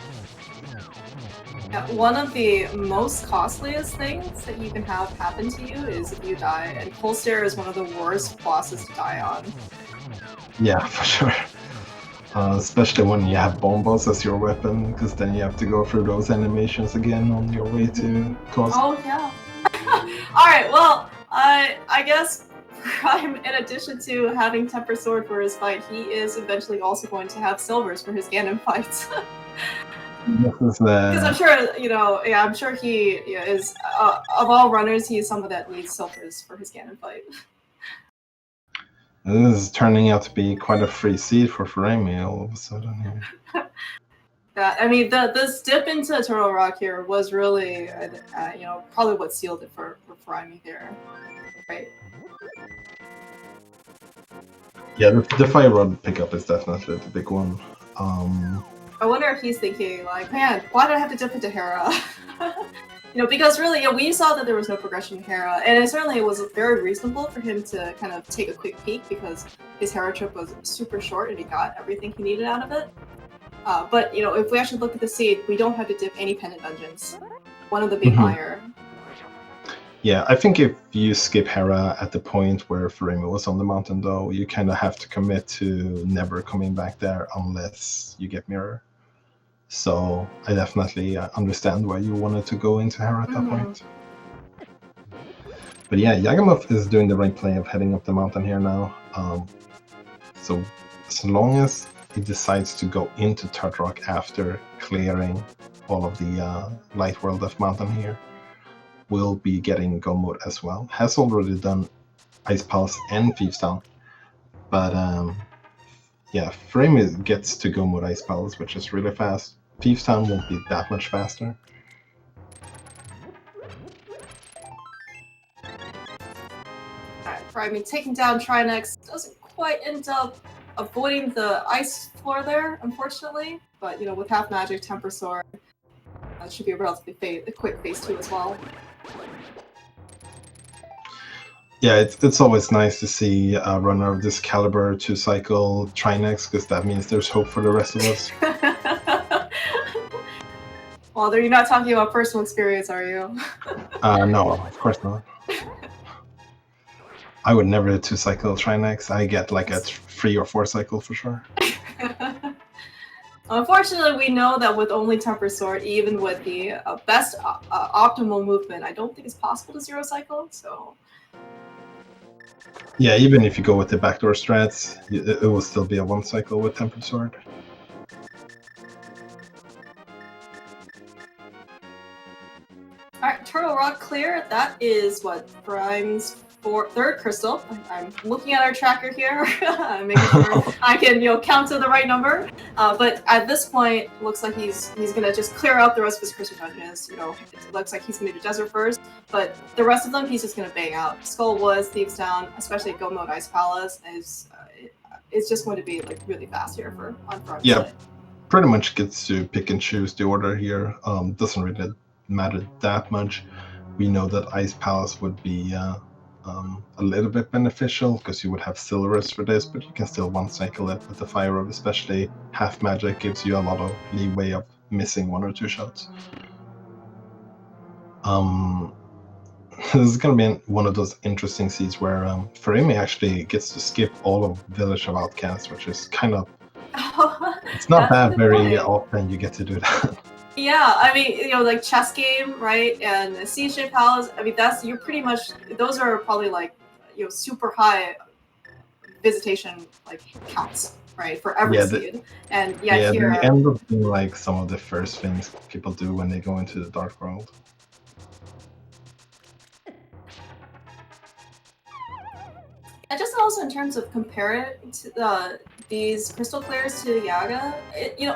Yeah, one of the most costliest things that you can have happen to you is if you die, and Polster is one of the worst bosses to die on. Yeah, for sure. Especially when you have bombas as your weapon, because then you have to go through those animations again on your way to cost. Oh yeah. Alright, well, I guess Prime, in addition to having Temper Sword for his fight, he is eventually also going to have Silvers for his Ganon fights. Because I'm sure, I'm sure he is, of all runners, he is someone that needs Silvers for his Ganon fight. This is turning out to be quite a free seed for Furaime all of a sudden here. I mean, this dip into Turtle Rock here was really, probably what sealed it for Furaime there, right? Yeah, the Fire Rod pickup is definitely the big one. I wonder if he's thinking, like, man, why did I have to dip into Hera? Because really, we saw that there was no progression in Hera, and it was very reasonable for him to kind of take a quick peek because his Hera trip was super short and he got everything he needed out of it. But, if we actually look at the seed, we don't have to dip any pendant dungeons. One of them being higher. Yeah, I think if you skip Hera at the point where Furaime was on the mountain, though, you kind of have to commit to never coming back there unless you get Mirror. So I definitely understand why you wanted to go into Hera at that point. But yeah, Yagamoth is doing the right play of heading up the mountain here now. So as long as he decides to go into Turtok after clearing all of the Light World Death Mountain here, will be getting Go Mode as well. Has already done Ice Palace and Thieves Town, but yeah, Furaime gets to Go Mode Ice Palace, which is really fast. Thieves Town won't be that much faster. Alright, Furaime taking down Trinex doesn't quite end up avoiding the ice floor there, unfortunately. But with half magic, Temper Sword, that should be a relatively quick phase 2 as well. Yeah, it's always nice to see a runner of this caliber to cycle Trinex, because that means there's hope for the rest of us. Well, you're not talking about personal experience, are you? No, of course not. I would never two-cycle Trinex. I get like a 3 or 4 cycle for sure. Unfortunately, we know that with only Temper Sword, even with the best optimal movement, I don't think it's possible to zero cycle, so... Yeah, even if you go with the backdoor strats, it will still be a 1 cycle with Tempered Sword. Alright, Turtle Rock clear. That is what Prime's third crystal. I'm looking at our tracker here, making sure I can count to the right number. But at this point, looks like he's gonna just clear out the rest of his crystal dungeons. It looks like he's gonna do desert first, but the rest of them he's just gonna bang out. Skull Woods, Thieves Town, especially Go Mode Ice Palace is just going to be like really fast here on Furaime. Yeah, pretty much gets to pick and choose the order here. Doesn't really matter that much. We know that Ice Palace would be a little bit beneficial because you would have Silverus for this, but you can still one cycle it with the Fire Orb, especially half magic gives you a lot of leeway of missing 1 or 2 shots. This is going to be one of those interesting seeds where Furaime actually gets to skip all of Village of Outcasts, which is kind of it's not that very often you get to do that. Yeah, I mean, like chess game, right? And CJ Palace. I mean, you're pretty much those are probably like super high visitation like counts, right, for every seed. And here they end up being like some of the first things people do when they go into the Dark World. And just also in terms of comparing these crystal clears to Yaga,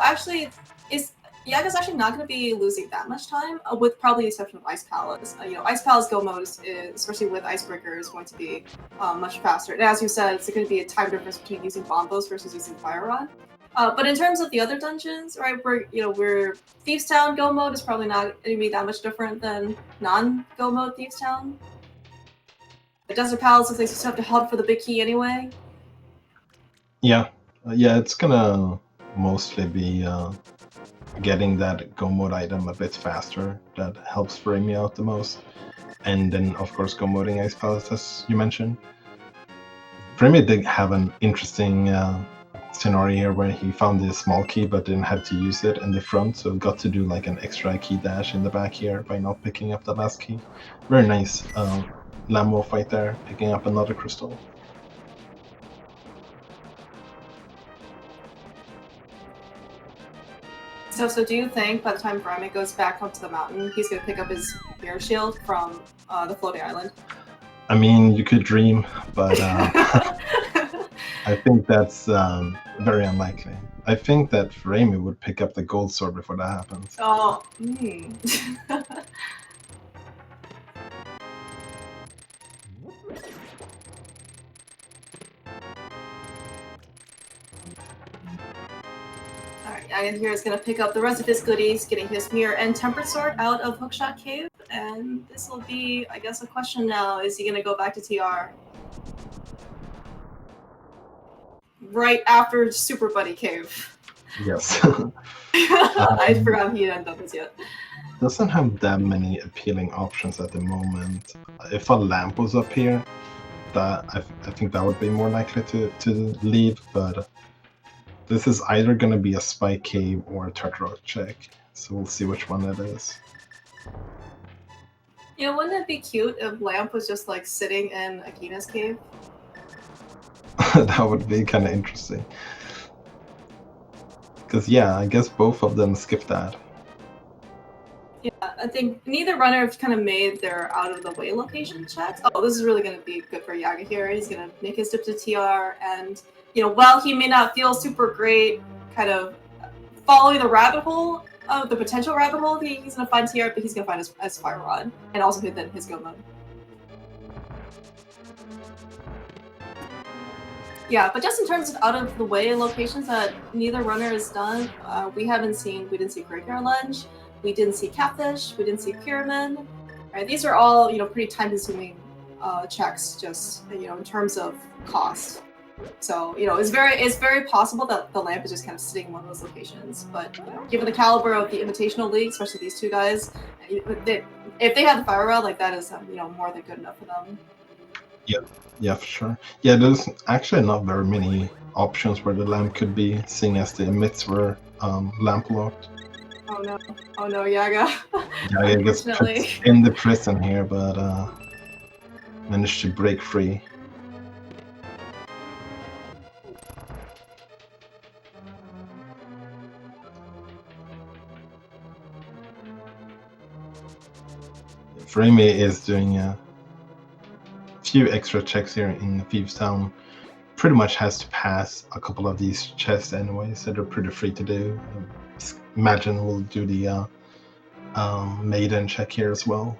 actually Yaga's actually not going to be losing that much time, with probably the exception of Ice Palace. Ice Palace go mode, especially with Icebreaker, is going to be much faster. And as you said, it's going to be a time difference between using Bombos versus using Fire Rod. But in terms of the other dungeons, right, where Thieves Town go mode is probably not going to be that much different than non-go mode Thieves Town. The Desert Palace looks like you just have to hunt for the big key anyway. Yeah, it's gonna mostly be getting that go mode item a bit faster. That helps Furaime out the most. And then, of course, go moding Ice Palace, as you mentioned. Furaime did have an interesting scenario here where he found the small key but didn't have to use it in the front, so got to do like an extra key dash in the back here by not picking up the last key. Very nice. Lambo fight there, picking up another crystal. So do you think by the time Furaime goes back up to the mountain, he's going to pick up his mirror shield from the floating island? I mean, you could dream, but I think that's very unlikely. I think that Furaime would pick up the gold sword before that happens. Oh, Alright, here is going to pick up the rest of his goodies, getting his mirror and tempered sword out of Hookshot Cave. And this will be, I guess, a question now. Is he going to go back to TR? Right after Super Buddy Cave. Yes. I forgot he hadn't done this yet. Doesn't have that many appealing options at the moment. If a lamp was up here, that I think that would be more likely to leave, but this is either going to be a Spike Cave or a Turtle Rock check, so we'll see which one it is. Wouldn't it be cute if Lamp was just like sitting in Akina's cave? That would be kind of interesting. Because I guess both of them skipped that. Yeah, I think neither runner kind of made their out of the way location checks. Oh, this is really going to be good for Yaga here. He's going to make his dip to TR, and while he may not feel super great, kind of following the rabbit hole, the potential rabbit hole he's going to find TR, but he's going to find his Fire Rod, and also then his go mode. Yeah, but just in terms of out of the way locations that neither runner has done, we didn't see Graveyard Lunge, we didn't see Catfish, we didn't see Pyramid. Right, these are all pretty time-consuming checks, just in terms of cost. So it's very possible that the lamp is just kind of sitting in one of those locations. But given the caliber of the Invitational League, especially these two guys, if they have the Fire Rod, like that is more than good enough for them. Yeah, for sure. Yeah, there's actually not very many options where the lamp could be, seeing as the emits were lamp locked. Oh no, Yaga. Yaga gets put in the prison here, but managed to break free. Furaime is doing a few extra checks here in Thieves Town. Pretty much has to pass a couple of these chests anyway, so they're pretty free to do. Imagine we'll do the maiden check here as well.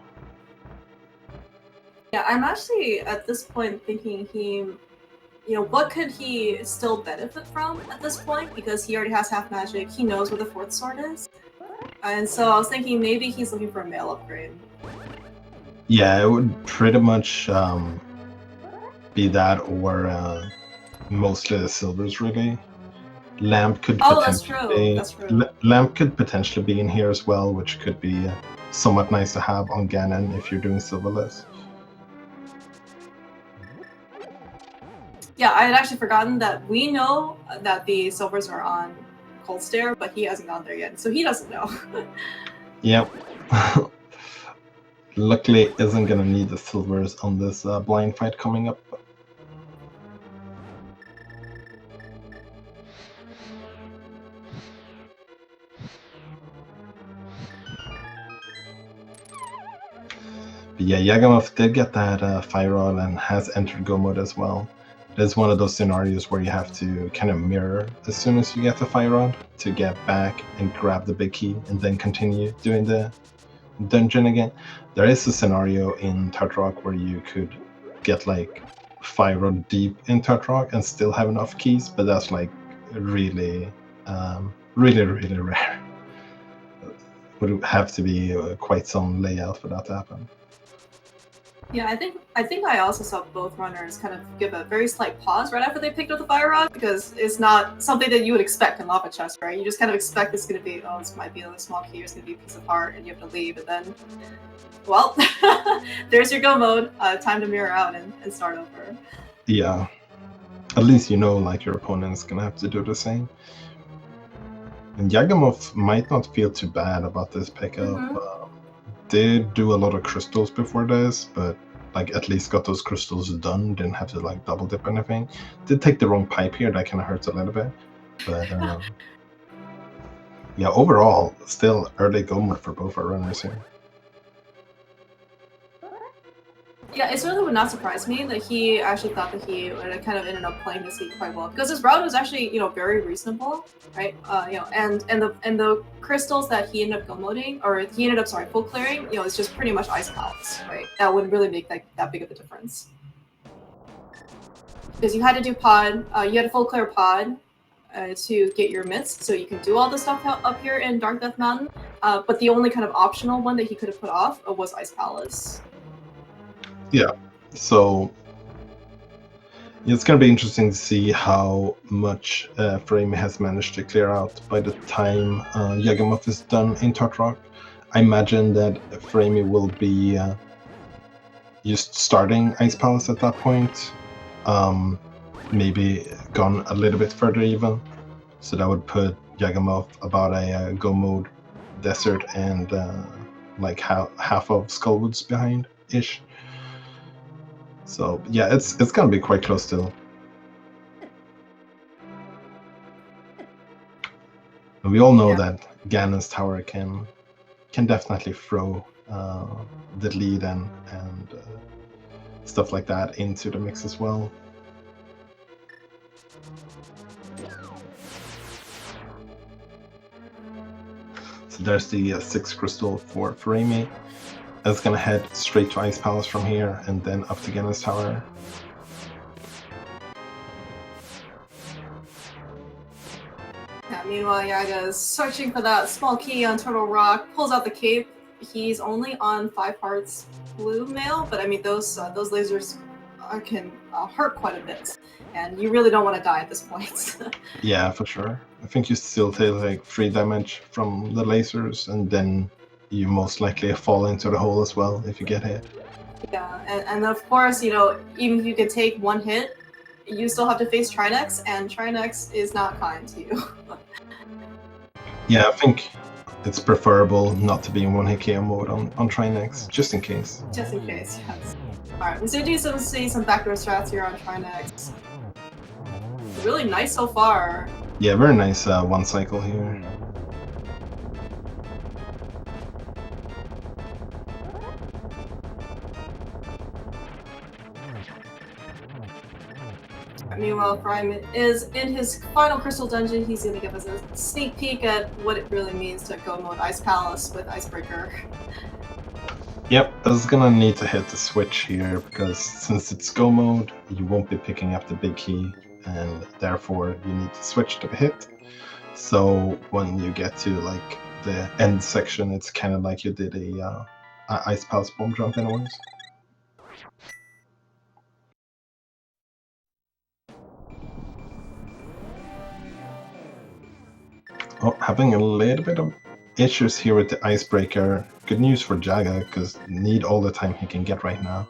Yeah, I'm actually at this point thinking what could he still benefit from at this point? Because he already has half magic, he knows where the fourth sword is. And so I was thinking maybe he's looking for a male upgrade. Yeah, it would pretty much be that, or mostly the silvers really. Lamp could Lamp could potentially be in here as well, which could be somewhat nice to have on Ganon if you're doing silverless. Yeah, I had actually forgotten that we know that the silvers are on Cold Stare, but he hasn't gone there yet, so he doesn't know. Yep. Luckily, isn't gonna need the silvers on this blind fight coming up. But yeah, Yagamoth did get that fire rod and has entered Go mode as well. It is one of those scenarios where you have to kind of mirror as soon as you get the fire rod to get back and grab the big key and then continue doing the dungeon again. There is a scenario in Tartarok where you could get like fire rod deep in Tartarok and still have enough keys, but that's like really, really rare. Would have to be quite some layout for that to happen. Yeah, I think I also saw both runners kind of give a very slight pause right after they picked up the fire rod, because it's not something that you would expect in Lava Chest, right? You just kind of expect it's going to be, oh, this might be a small key, or it's going to be a piece of heart, and you have to leave, and then, well, there's your go mode. Time to mirror out and start over. Yeah, at least you know like your opponent's going to have to do the same. And Yagamoth might not feel too bad about this pickup. Did do a lot of crystals before this, but like at least got those crystals done, didn't have to like double dip anything. Did take the wrong pipe here, that kind of hurts a little bit, but yeah, overall still early go mode for both our runners here. Yeah, it certainly would not surprise me that he actually thought that he would have kind of ended up playing this heat quite well, because his route was actually, very reasonable, right? And the crystals that he ended up go moding, or he ended up full clearing, it's just pretty much ice pallets, right? That wouldn't really make that big of a difference, because you had to do pod, you had to full clear pod to get your mitts, so you can do all the stuff up here in Dark Death Mountain. But the only kind of optional one that he could have put off was ice palace. Yeah, so it's going to be interesting to see how much Furaime has managed to clear out by the time Yagamoth is done in Tartarok. I imagine that Furaime will be just starting Ice Palace at that point, maybe gone a little bit further even. So that would put Yagamoth about a Go mode desert and like half of Skullwoods behind-ish. So yeah, it's gonna be quite close still. And we all know that Ganon's tower can definitely throw the lead and stuff like that into the mix as well. So there's the 6th crystal for Furaime. It's gonna head straight to Ice Palace from here and then up to Ganon's tower. Yeah, meanwhile, Yaga's searching for that small key on Turtle Rock, pulls out the cape. He's only on 5 hearts blue mail, but I mean those lasers can hurt quite a bit, and you really don't want to die at this point. Yeah, for sure. I think you still take like 3 damage from the lasers, and then you most likely fall into the hole as well if you get hit. Yeah, and of course, even if you could take 1 hit, you still have to face Trinex, and Trinex is not kind to you. Yeah, I think it's preferable not to be in 1-hit KO mode on Trinex, just in case. Just in case, yes. Alright, we do see some backdoor strats here on Trinex. Really nice so far. Yeah, very nice 1 cycle here. Meanwhile, Furaime is in his final crystal dungeon. He's going to give us a sneak peek at what it really means to go mode Ice Palace with Icebreaker. Yep, this is gonna need to hit the switch here, because since it's go mode, you won't be picking up the big key, and therefore you need to switch to hit. So when you get to like the end section, it's kind of like you did a Ice Palace bomb jump anyways. Oh, having a little bit of issues here with the Icebreaker. Good news for Jaga, because need all the time he can get right now.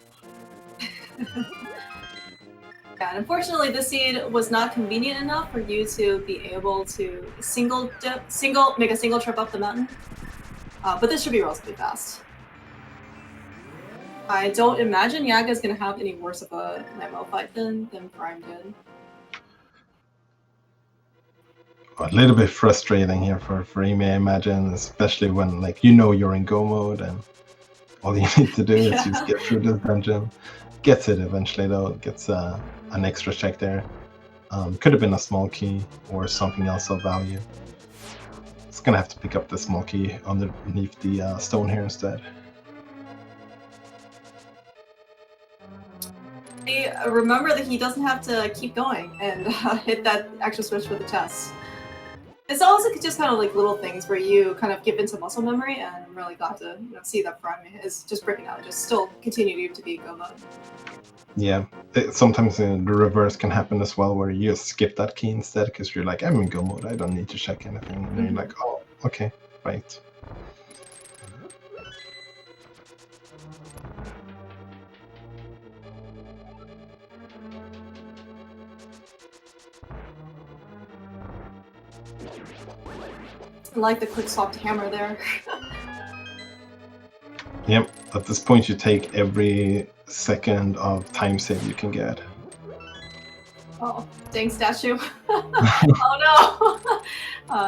Yeah, and unfortunately, this seed was not convenient enough for you to be able to make a single trip up the mountain. But this should be relatively fast. I don't imagine Yaga is going to have any worse of a Nemo fight than Furaime did. A little bit frustrating here for Furaime, I imagine, especially when like you're in go mode and all you need to do is just get through this dungeon. Gets it eventually though, gets an extra check there. Could have been a small key or something else of value. It's gonna have to pick up the small key underneath the stone here instead. Remember that he doesn't have to keep going and hit that extra switch for the chest. It's also just kind of like little things where you kind of give into muscle memory, and I'm really glad to see that Furaime is just breaking out, just still continue to be go mode. Yeah, sometimes the reverse can happen as well, where you just skip that key instead because you're like, I'm in go mode, I don't need to check anything, and then you're like, oh, okay, right. I like the quick swapped hammer there. Yep, at this point you take every second of time save you can get. Oh, dang statue. Oh no!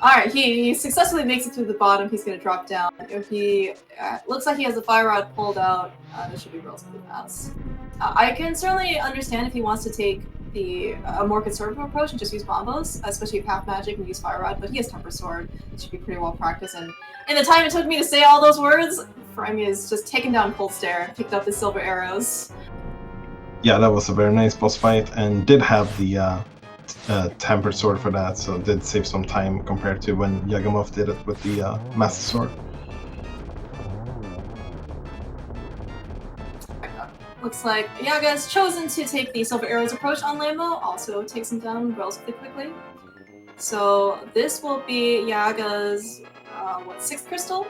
Alright, he successfully makes it through the bottom. He's going to drop down. If he looks like he has the fire rod pulled out, this should be relatively fast. I can certainly understand if he wants to take a more conservative approach and just use bombos, especially if half magic and use fire rod, but he has temper sword. It should be pretty well practiced, and in the time it took me to say all those words, Furaime is just taken down full stare and picked up his silver arrows. Yeah, that was a very nice boss fight, and did have the tempered sword for that, so it did save some time compared to when Yagamoth did it with the master sword. Looks like Yaga has chosen to take the Silver Arrows approach on Lambo, also takes him down relatively quickly. So this will be Yaga's, 6th crystal?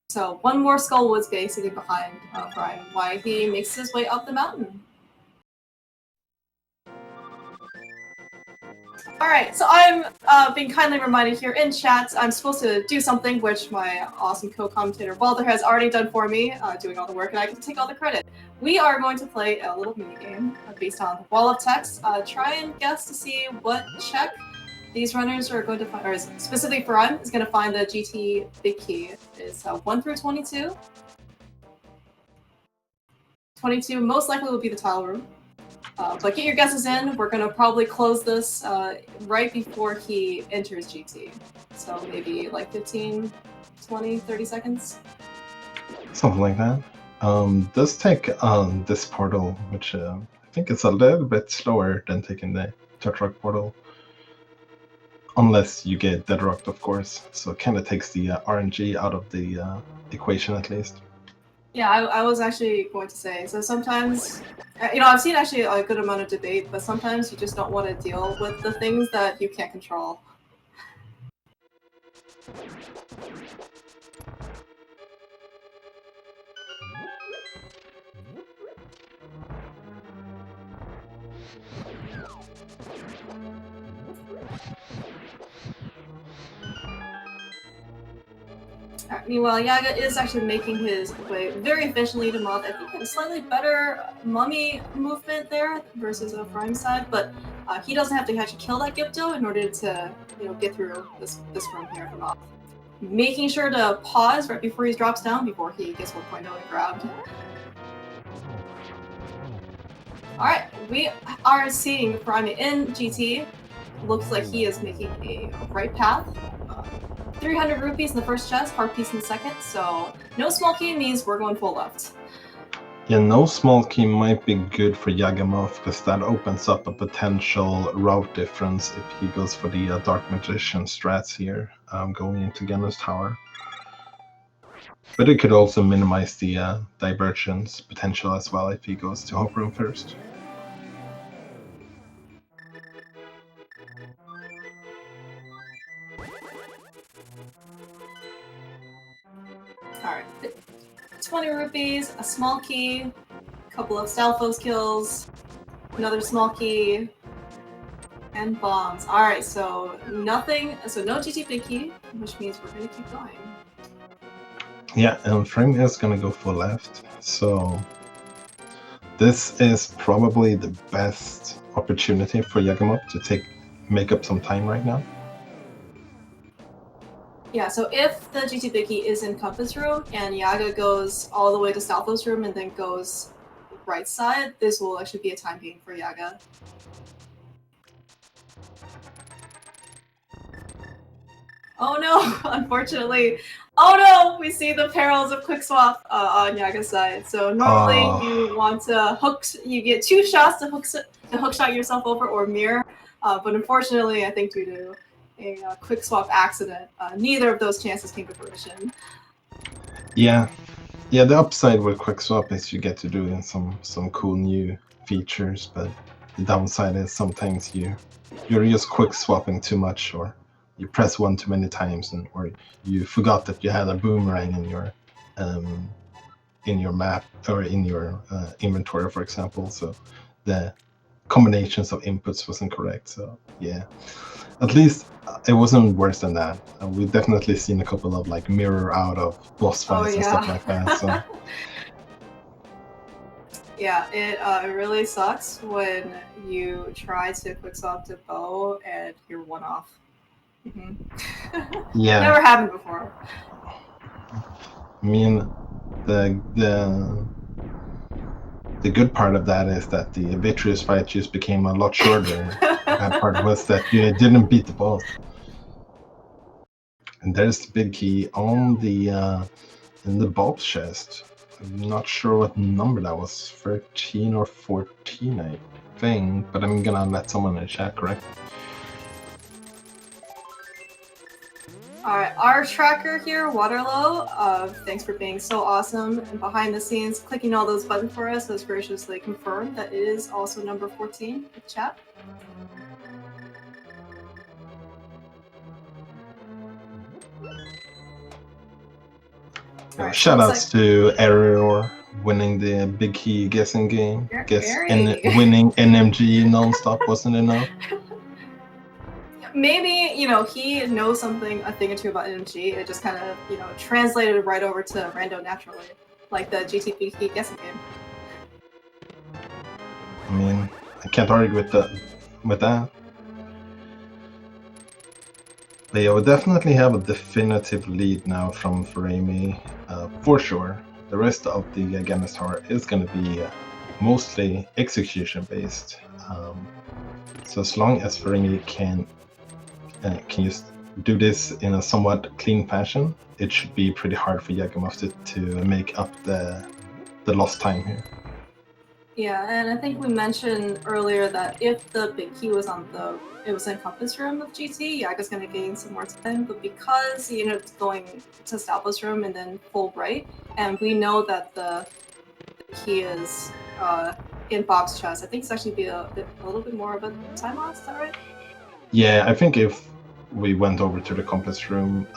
So one more skull was basically behind Furaime, why he makes his way up the mountain. Alright, so I'm being kindly reminded here in chat I'm supposed to do something which my awesome co-commentator Walter has already done for me, doing all the work, and I can take all the credit. We are going to play a little minigame based on the wall of text. Try and guess to see what check these runners are going to find, or specifically Furaime is going to find the GT big key. It's 1 through 22. 22 most likely will be the tile room. But get your guesses in. We're going to probably close this right before he enters GT. So maybe like 15, 20, 30 seconds? Something like that. Does take this portal, which I think is a little bit slower than taking the Tetrarch portal. Unless you get Deadrocked, of course. So it kind of takes the RNG out of the equation at least. Yeah, I was actually going to say, so sometimes, I've seen actually a good amount of debate, but sometimes you just don't want to deal with the things that you can't control. Meanwhile, Yaga is actually making his way very efficiently to Moth. I think a slightly better mummy movement there versus a Furaime side, but he doesn't have to actually kill that Gypto in order to get through this room here for Moth. Making sure to pause right before he drops down before he gets 1.0 and grabbed. Alright, we are seeing Furaime in GT. Looks like he is making a right path. 300 rupees in the first chest, heart piece in the second, so no small key means we're going full left. Yeah, no small key might be good for Yagamoth because that opens up a potential route difference if he goes for the Dark Magician strats here, going into Genna's Tower. But it could also minimize the divergence potential as well if he goes to Hope Room first. Alright, 20 rupees, a small key, a couple of Stalfos kills, another small key, and bombs. Alright, so nothing, so no GT big key, which means we're gonna keep going. Yeah, and Furaime is gonna go for left, so this is probably the best opportunity for Yagamoth to make up some time right now. Yeah, so if the GT big key is in Compass Room and Yaga goes all the way to Stalfos Room and then goes right side, this will actually be a time gain for Yaga. Oh no, unfortunately. Oh no, we see the perils of quick swap on Yaga's side. So normally you want to you get 2 shots to hook shot yourself over or mirror, but unfortunately I think due to a quick swap accident, neither of those chances came to fruition. Yeah, the upside with quick swap is you get to do some cool new features, but the downside is sometimes you're just quick swapping too much, or you press one too many times, or you forgot that you had a boomerang in your map or in your inventory, for example. So the combinations of inputs wasn't correct. So yeah, at least it wasn't worse than that. We've definitely seen a couple of like mirror out of boss fights and stuff like that. So yeah, it really sucks when you try to quick swap to bow and you're one off. Yeah, never happened before. I mean, the good part of that is that the Vitreous fight just became a lot shorter. The bad part was that you didn't beat the boss. And there's the big key on the in the Bob's chest. I'm not sure what number that was, 13 or 14, I think, but I'm gonna let someone in the chat correct. Alright, our tracker here, Waterlow, thanks for being so awesome and behind the scenes clicking all those buttons for us has graciously confirmed that it is also number 14 in the chat. Right, shoutouts to Error winning the big key guessing game. Winning NMG nonstop wasn't enough. Maybe, he knows a thing or two about NMG. It just kind of, translated right over to Rando naturally, like the GTP guessing game. I mean, I can't argue with that. They will definitely have a definitive lead now from Furaime, for sure. The rest of the Genna's Tower is going to be mostly execution based. So as long as Furaime can just do this in a somewhat clean fashion, it should be pretty hard for Yagamoth to make up the lost time here. Yeah, and I think we mentioned earlier that if the big key was it was in Compass Room of GT, Yaga's gonna gain some more time, but because it's going to Stalfos Room and then full bright, and we know that the key is in Bob's chest, I think it's actually be a little bit more of a time loss, is that right? Yeah, I think if we went over to the Compass Room,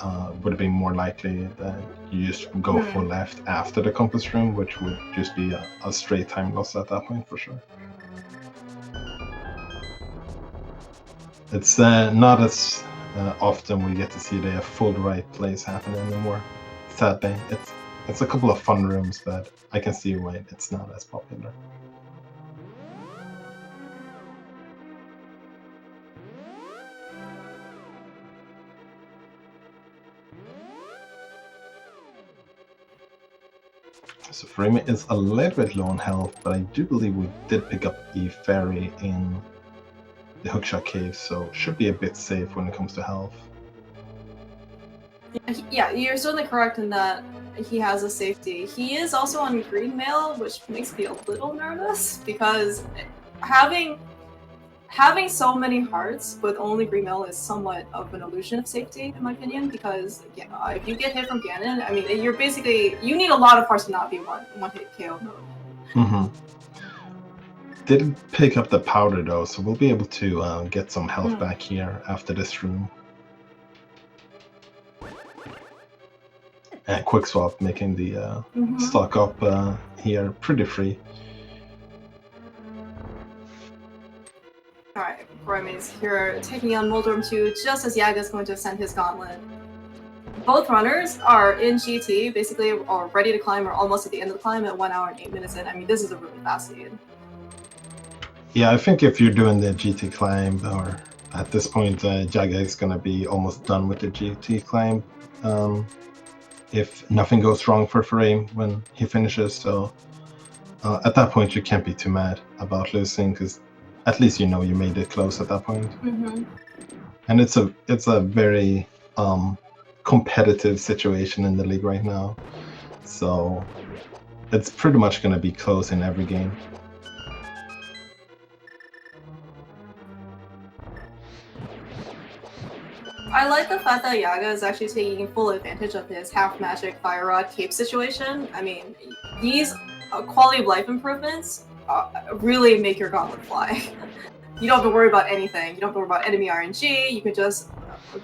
would have been more likely that you just go for left after the Compass Room, which would just be a straight time loss at that point for sure. It's not as often we get to see the full right plays happen anymore. Sadly, it's a couple of fun rooms, but I can see why it's not as popular. So Furaime is a little bit low on health, but I do believe we did pick up a fairy in the Hookshot Cave, so should be a bit safe when it comes to health. Yeah, you're certainly correct in that he has a safety. He is also on green mail, which makes me a little nervous because having so many hearts with only green mail is somewhat of an illusion of safety, in my opinion. Because if you get hit from Ganon, I mean, you need a lot of hearts to not be one hit KO mode. Mm-hmm. Didn't pick up the powder though, so we'll be able to get some health back here after this room. And quick swap, making the stock up here pretty free. Alright, Furaime is here taking on Moldorm 2 just as Yaga's going to send his gauntlet. Both runners are in GT, basically, or ready to climb, or almost at the end of the climb at 1 hour and 8 minutes in. I mean, this is a really fast lead. Yeah, I think if you're doing the GT climb, or at this point, Jaga is going to be almost done with the GT climb. If nothing goes wrong for Furaime when he finishes, so at that point you can't be too mad about losing, because at least you know you made it close at that point. And it's a very competitive situation in the league right now, so it's pretty much going to be close in every game. I like the fact that Yaga is actually taking full advantage of his half magic fire rod cape situation. I mean, these quality of life improvements really make your gauntlet fly. You don't have to worry about anything. You don't have to worry about enemy RNG. You can just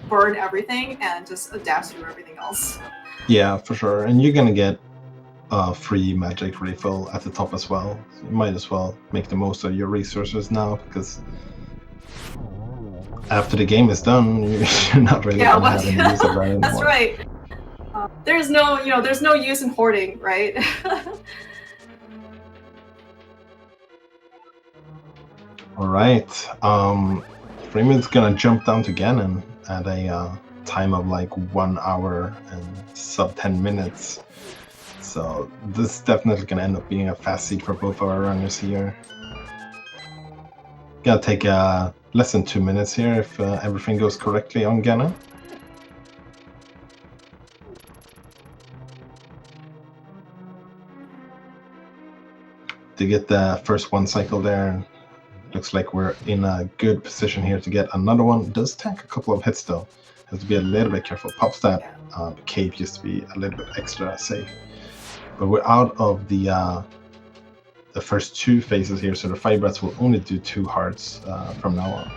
burn everything and just adapt through everything else. Yeah, for sure. And you're gonna get free magic refill at the top as well. So you might as well make the most of your resources now, because after the game is done, you're not really gonna have any use of that anymore. That's right. There's no use in hoarding, right? All right. Freeman's gonna jump down to Ganon at a time of like 1 hour and sub 10 minutes. So this is definitely gonna end up being a fast seed for both of our runners here. Gonna take less than 2 minutes here if everything goes correctly on Ganon. To get the first one cycle there, looks like we're in a good position here to get another one. It does tank a couple of hits though. Has to be a little bit careful. Pops that cave used to be a little bit extra safe. But we're out of the first two phases here, so the Fire Breaths will only do 2 hearts from now on.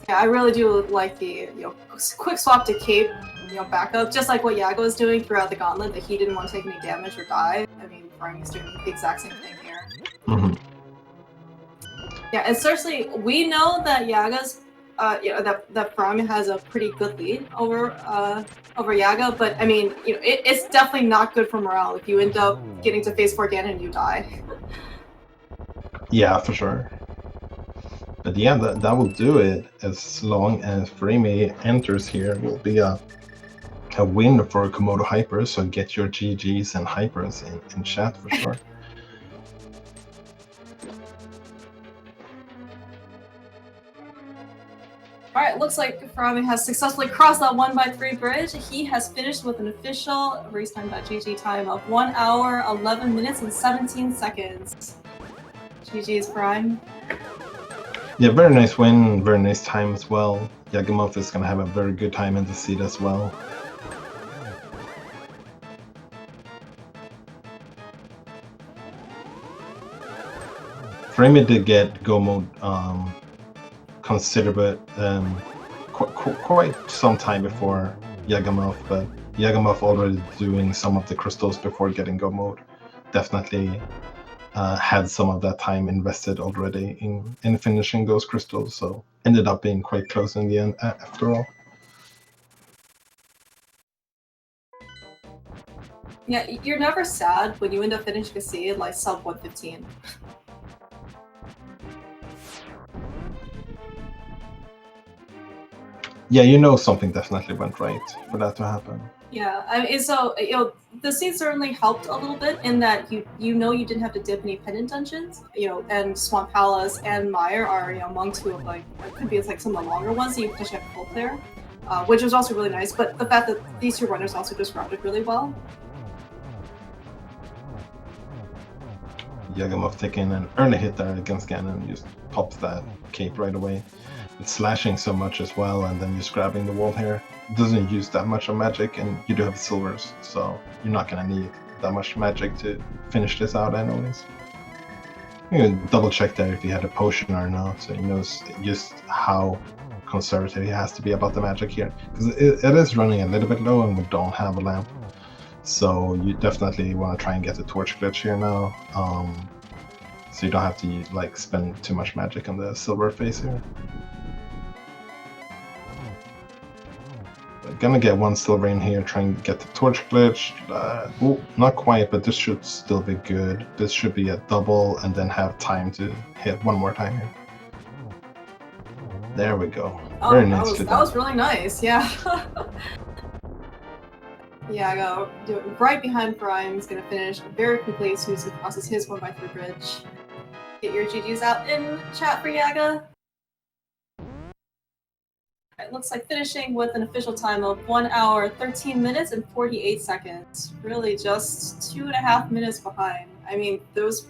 Yeah, I really do like the quick swap to cape, backup, just like what Yaga was doing throughout the gauntlet, that he didn't want to take any damage or die. I mean, Furaime is doing the exact same thing here. Yeah, and certainly we know that Yaga's, that Furaime has a pretty good lead over Yaga, but I mean, it's definitely not good for morale if you end up getting to phase 4 again and you die. Yeah, for sure. But yeah, that will do it. As long as Furaime enters here, it will be a win for Komodo Hyper, so get your GGs and Hypers in chat for sure. Alright, looks like Furaime has successfully crossed that 1x3 bridge. He has finished with an official racetime.gg time of 1 hour, 11 minutes, and 17 seconds. GG's, Furaime. Yeah, very nice win, very nice time as well. Yagamoth is going to have a very good time in the seat as well. Furaime did get go mode considerable quite some time before Yagamoth, but Yagamoth already doing some of the crystals before getting go mode. Definitely had some of that time invested already in finishing those crystals, so ended up being quite close in the end after all. Yeah, you're never sad when you end up finishing a seed like sub 115. Yeah, you know something definitely went right for that to happen. Yeah, I mean, so the scene certainly helped a little bit in that you didn't have to dip any pendant dungeons, and Swamp Palace and Mire are among two of like could be like some of the longer ones that you potentially have to full clear, which was also really nice. But the fact that these two runners also just routed really well. Yagamoth taking an early hit there against Ganon, just pops that cape right away. It's slashing so much as well, and then just grabbing the wall here. It doesn't use that much of magic, and you do have silvers, so you're not gonna need that much magic to finish this out anyways. You can double check there if he had a potion or not, so he knows just how conservative he has to be about the magic here. Because it is running a little bit low and we don't have a lamp. So you definitely want to try and get the torch glitch here now. So you don't have to like spend too much magic on the silver face here. Gonna get one silver in here, trying to get the torch glitch. Oh, not quite, but this should still be good. This should be a double and then have time to hit one more time here. There we go. Oh, very nicely that was really nice, yeah. Yeah, I go right behind Furaime. He's gonna finish very quickly as soon as he crosses his 1x3 bridge. Get your GGs out in chat for Yaga. It looks like finishing with an official time of 1 hour, 13 minutes, and 48 seconds. Really just 2.5 minutes behind. I mean, those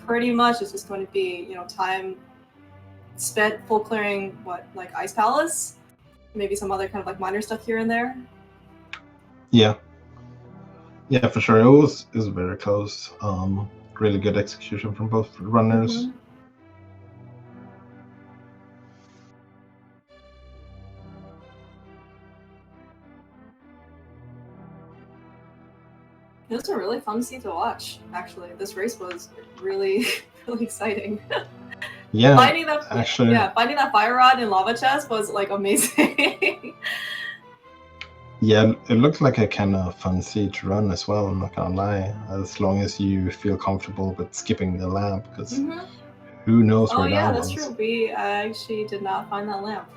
pretty much is just going to be, time spent full clearing, like Ice Palace? Maybe some other kind of like minor stuff here and there? Yeah. Yeah, for sure. It was very close. Really good execution from both runners. Mm-hmm. It was a really fun scene to watch, actually. This race was really, really exciting. Yeah, finding that fire rod in lava chest was like amazing. Yeah, it looks like a kind of fun seed to run as well, I'm not gonna lie. As long as you feel comfortable with skipping the lamp, because who knows where that was. Oh yeah, that's true. We actually did not find that lamp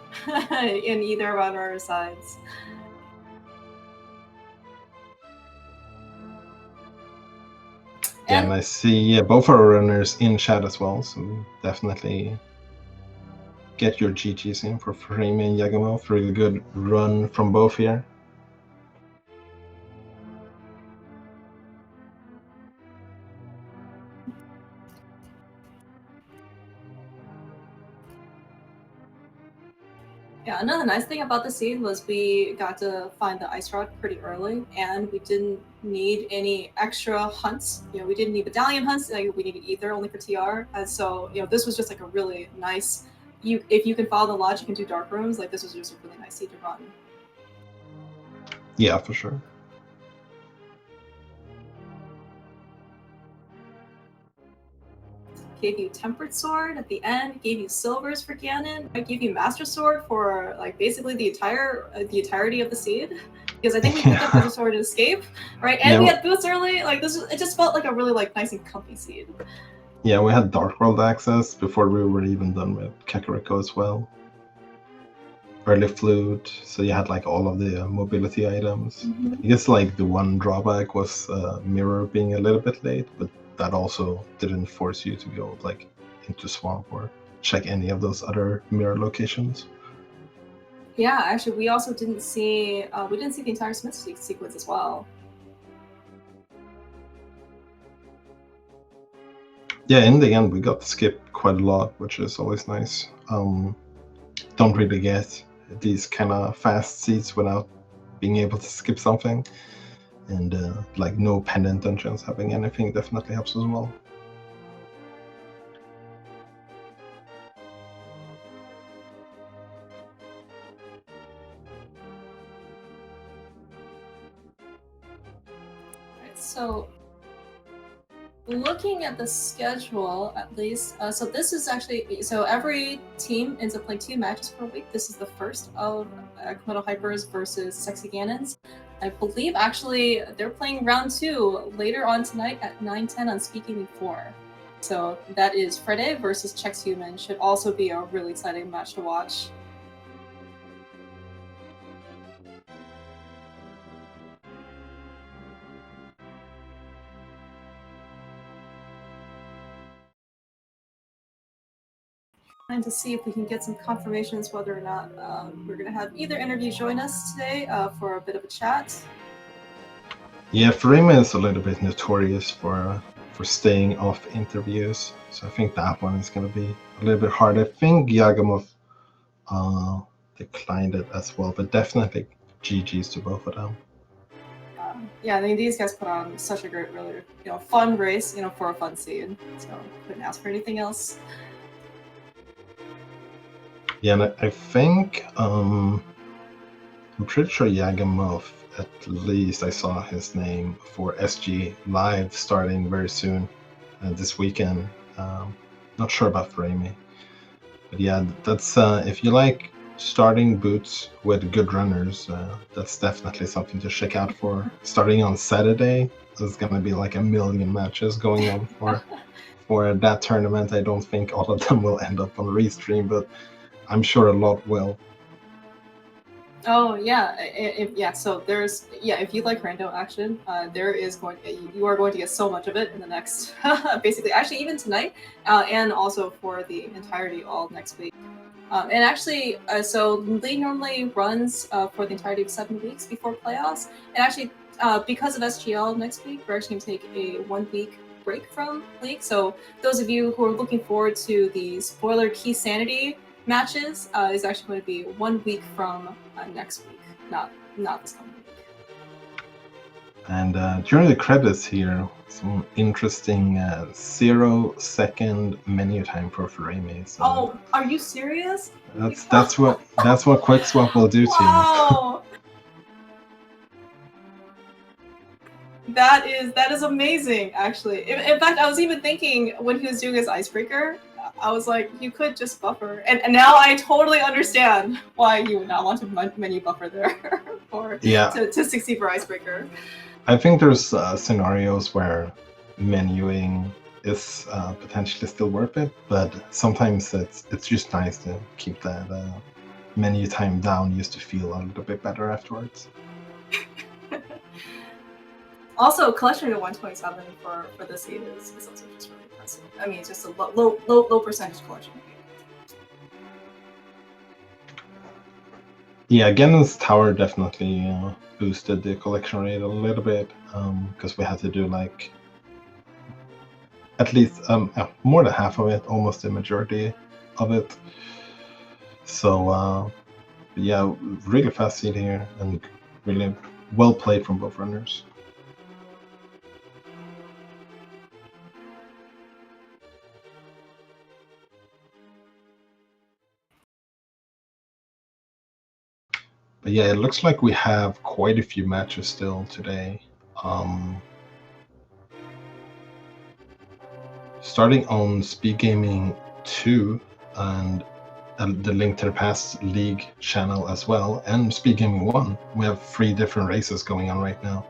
in either of our sides. Yeah, and I see both our runners in chat as well, so definitely get your GGs in for Furaime and Yagamoth. Really good run from both here. Yeah, another nice thing about the seed was we got to find the ice rod pretty early, and we didn't need any extra hunts. We didn't need medallion hunts. We needed ether only for TR, and so this was just like a really nice. If you can follow the logic and do dark rooms, like this was just a really nice seed to run. Yeah, for sure. Gave you Tempered Sword at the end, gave you silvers for Ganon, I gave you Master Sword for like basically the entirety of the seed. Because I think we picked up Master Sword to escape, right? And we had boots early. Like it just felt like a really like nice and comfy seed. Yeah, we had Dark World access before we were even done with Kakariko as well. Early flute, so you had like all of the mobility items. I guess like the one drawback was mirror being a little bit late, but that also didn't force you to go like into Swamp or check any of those other mirror locations. Yeah, actually, we also didn't see the entire Smith sequence as well. Yeah, in the end, we got to skip quite a lot, which is always nice. Don't really get these kind of fast seeds without being able to skip something. And like no pendant dungeons having anything definitely helps as well. Right, so looking at the schedule, at least, so this is actually, so every team ends up playing 2 matches per week. This is the first of Komodo Hypers versus Sexy Ganons. I believe actually they're playing round 2 later on tonight at 9:10 on Speaking 4. So that is Furaime versus Chex Human. Should also be a really exciting match to watch. trying to see if we can get some confirmations whether or not we're going to have either interview join us today for a bit of a chat. Yeah, Furaime is a little bit notorious for staying off interviews, so I think that one is going to be a little bit hard. I think Yagamoth declined it as well, but definitely GG's to both of them. Yeah, I mean, these guys put on such a great, really, fun race, for a fun scene. So couldn't ask for anything else. Yeah, and I think I'm pretty sure Yagamoth, at least I saw his name for SG Live starting very soon this weekend. Not sure about Furaime, but yeah, that's if you like starting boots with good runners, that's definitely something to check out for. Starting on Saturday, there's gonna be like 1 million matches going on for that tournament. I don't think all of them will end up on Restream, but I'm sure a lot will. Oh yeah, So there's if you like rando action, you are going to get so much of it in the next basically actually even tonight, and also for the entirety all next week. And actually, so League normally runs for the entirety of 7 weeks before playoffs, and actually because of SGL next week, we're actually going to take a 1 week break from League. So those of you who are looking forward to the spoiler key sanity matches is actually going to be 1 week from next week, not this coming week. And during the credits here, some interesting 0-second menu time for Furaime. So oh, are you serious? That's what Quickswap will do to you. Wow. That is amazing, actually. In fact, I was even thinking when he was doing his icebreaker, I was like, you could just buffer. And now I totally understand why you would not want to menu buffer there to succeed for icebreaker. I think there's scenarios where menuing is potentially still worth it, but sometimes it's just nice to keep that menu time down just to feel a little bit better afterwards. Also, collection to 127 for this seed is also just really impressive. I mean, it's just a low percentage collection. Yeah, Genon's Tower definitely boosted the collection rate a little bit because we had to do like at least more than half of it, almost the majority of it. So yeah, really fast seed here and really well played from both runners. But yeah, it looks like we have quite a few matches still today. Starting on Speed Gaming 2 and the Link to the Past League channel as well, and Speed Gaming 1, we have 3 different races going on right now.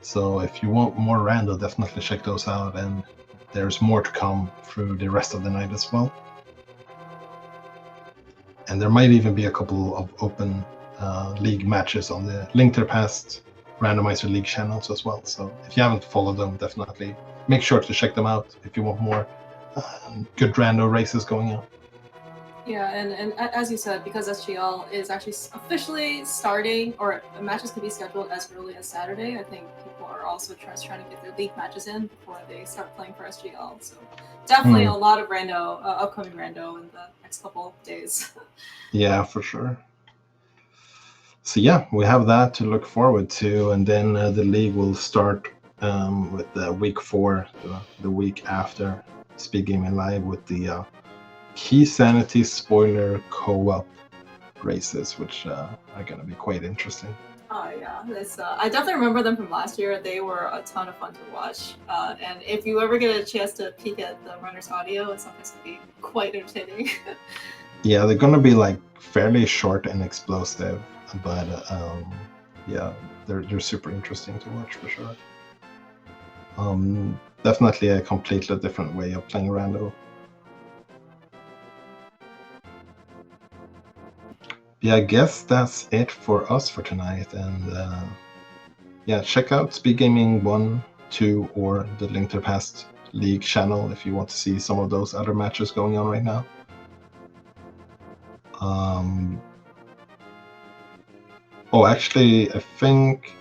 So if you want more rando, definitely check those out, and there's more to come through the rest of the night as well. And there might even be a couple of open league matches on the Link to the Past Randomizer League channels as well. So if you haven't followed them, definitely make sure to check them out if you want more good rando races going on. Yeah, and as you said, because SGL is actually officially starting, or matches can be scheduled as early as Saturday, I think people are also trying to get their league matches in before they start playing for SGL. So definitely a lot of rando, upcoming rando in the next couple of days. Yeah, for sure. So yeah, we have that to look forward to, and then the league will start with the week 4, the week after Speed Gaming Live, with the Key Sanity spoiler co-op races, which are going to be quite interesting. Oh yeah, I definitely remember them from last year. They were a ton of fun to watch, and if you ever get a chance to peek at the runner's audio, it's sometimes to be quite entertaining. Yeah, they're going to be like fairly short and explosive, but yeah, they're super interesting to watch for sure. Definitely a completely different way of playing rando. Yeah, I guess that's it for us for tonight, and yeah, check out Speed Gaming 1, 2, or the Link to the Past League channel if you want to see some of those other matches going on right now. Oh, actually, I think,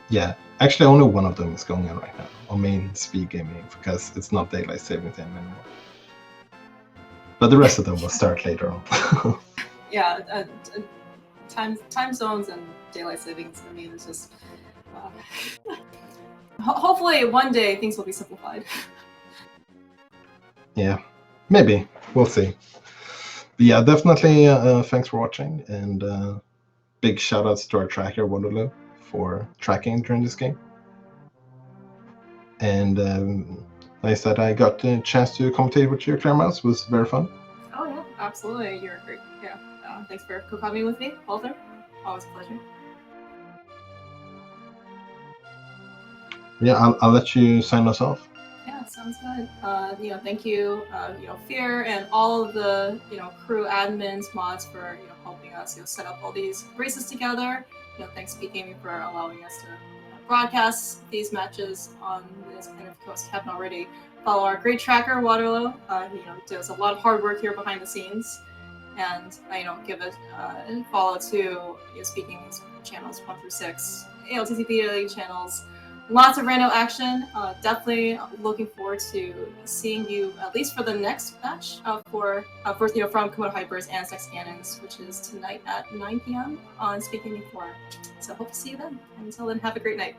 yeah, actually only one of them is going on right now on main speed gaming because it's not daylight saving time anymore. But the rest of them will start later on. Yeah, time zones and daylight savings. I mean, it's just. Hopefully, one day things will be simplified. Yeah, maybe. We'll see. But yeah, definitely thanks for watching, and big shout outs to our tracker, Waterloo, for tracking during this game. And like I said, I got the chance to commentate with you, Claire Mouse. It was very fun. Oh, yeah, absolutely. You're great. Yeah. Thanks for co-commenting with me, Walter. Always a pleasure. Yeah, I'll let you sign us off. Yeah, sounds good. Thank you, Fear and all of the, crew admins, mods for, helping us, set up all these races together. Thanks Speed Gaming for allowing us to broadcast these matches on this. And of course, haven't already, follow our great tracker, Waterloo. Does a lot of hard work here behind the scenes. And, give a follow to, Speed Gaming's channels 1 through 6, ALTTPR channels. Lots of rando action. Definitely looking forward to seeing you at least for the next match from Komodo Hypers and Sex Cannons, which is tonight at 9 p.m. on Speed Gaming 4. So hope to see you then. Until then, have a great night.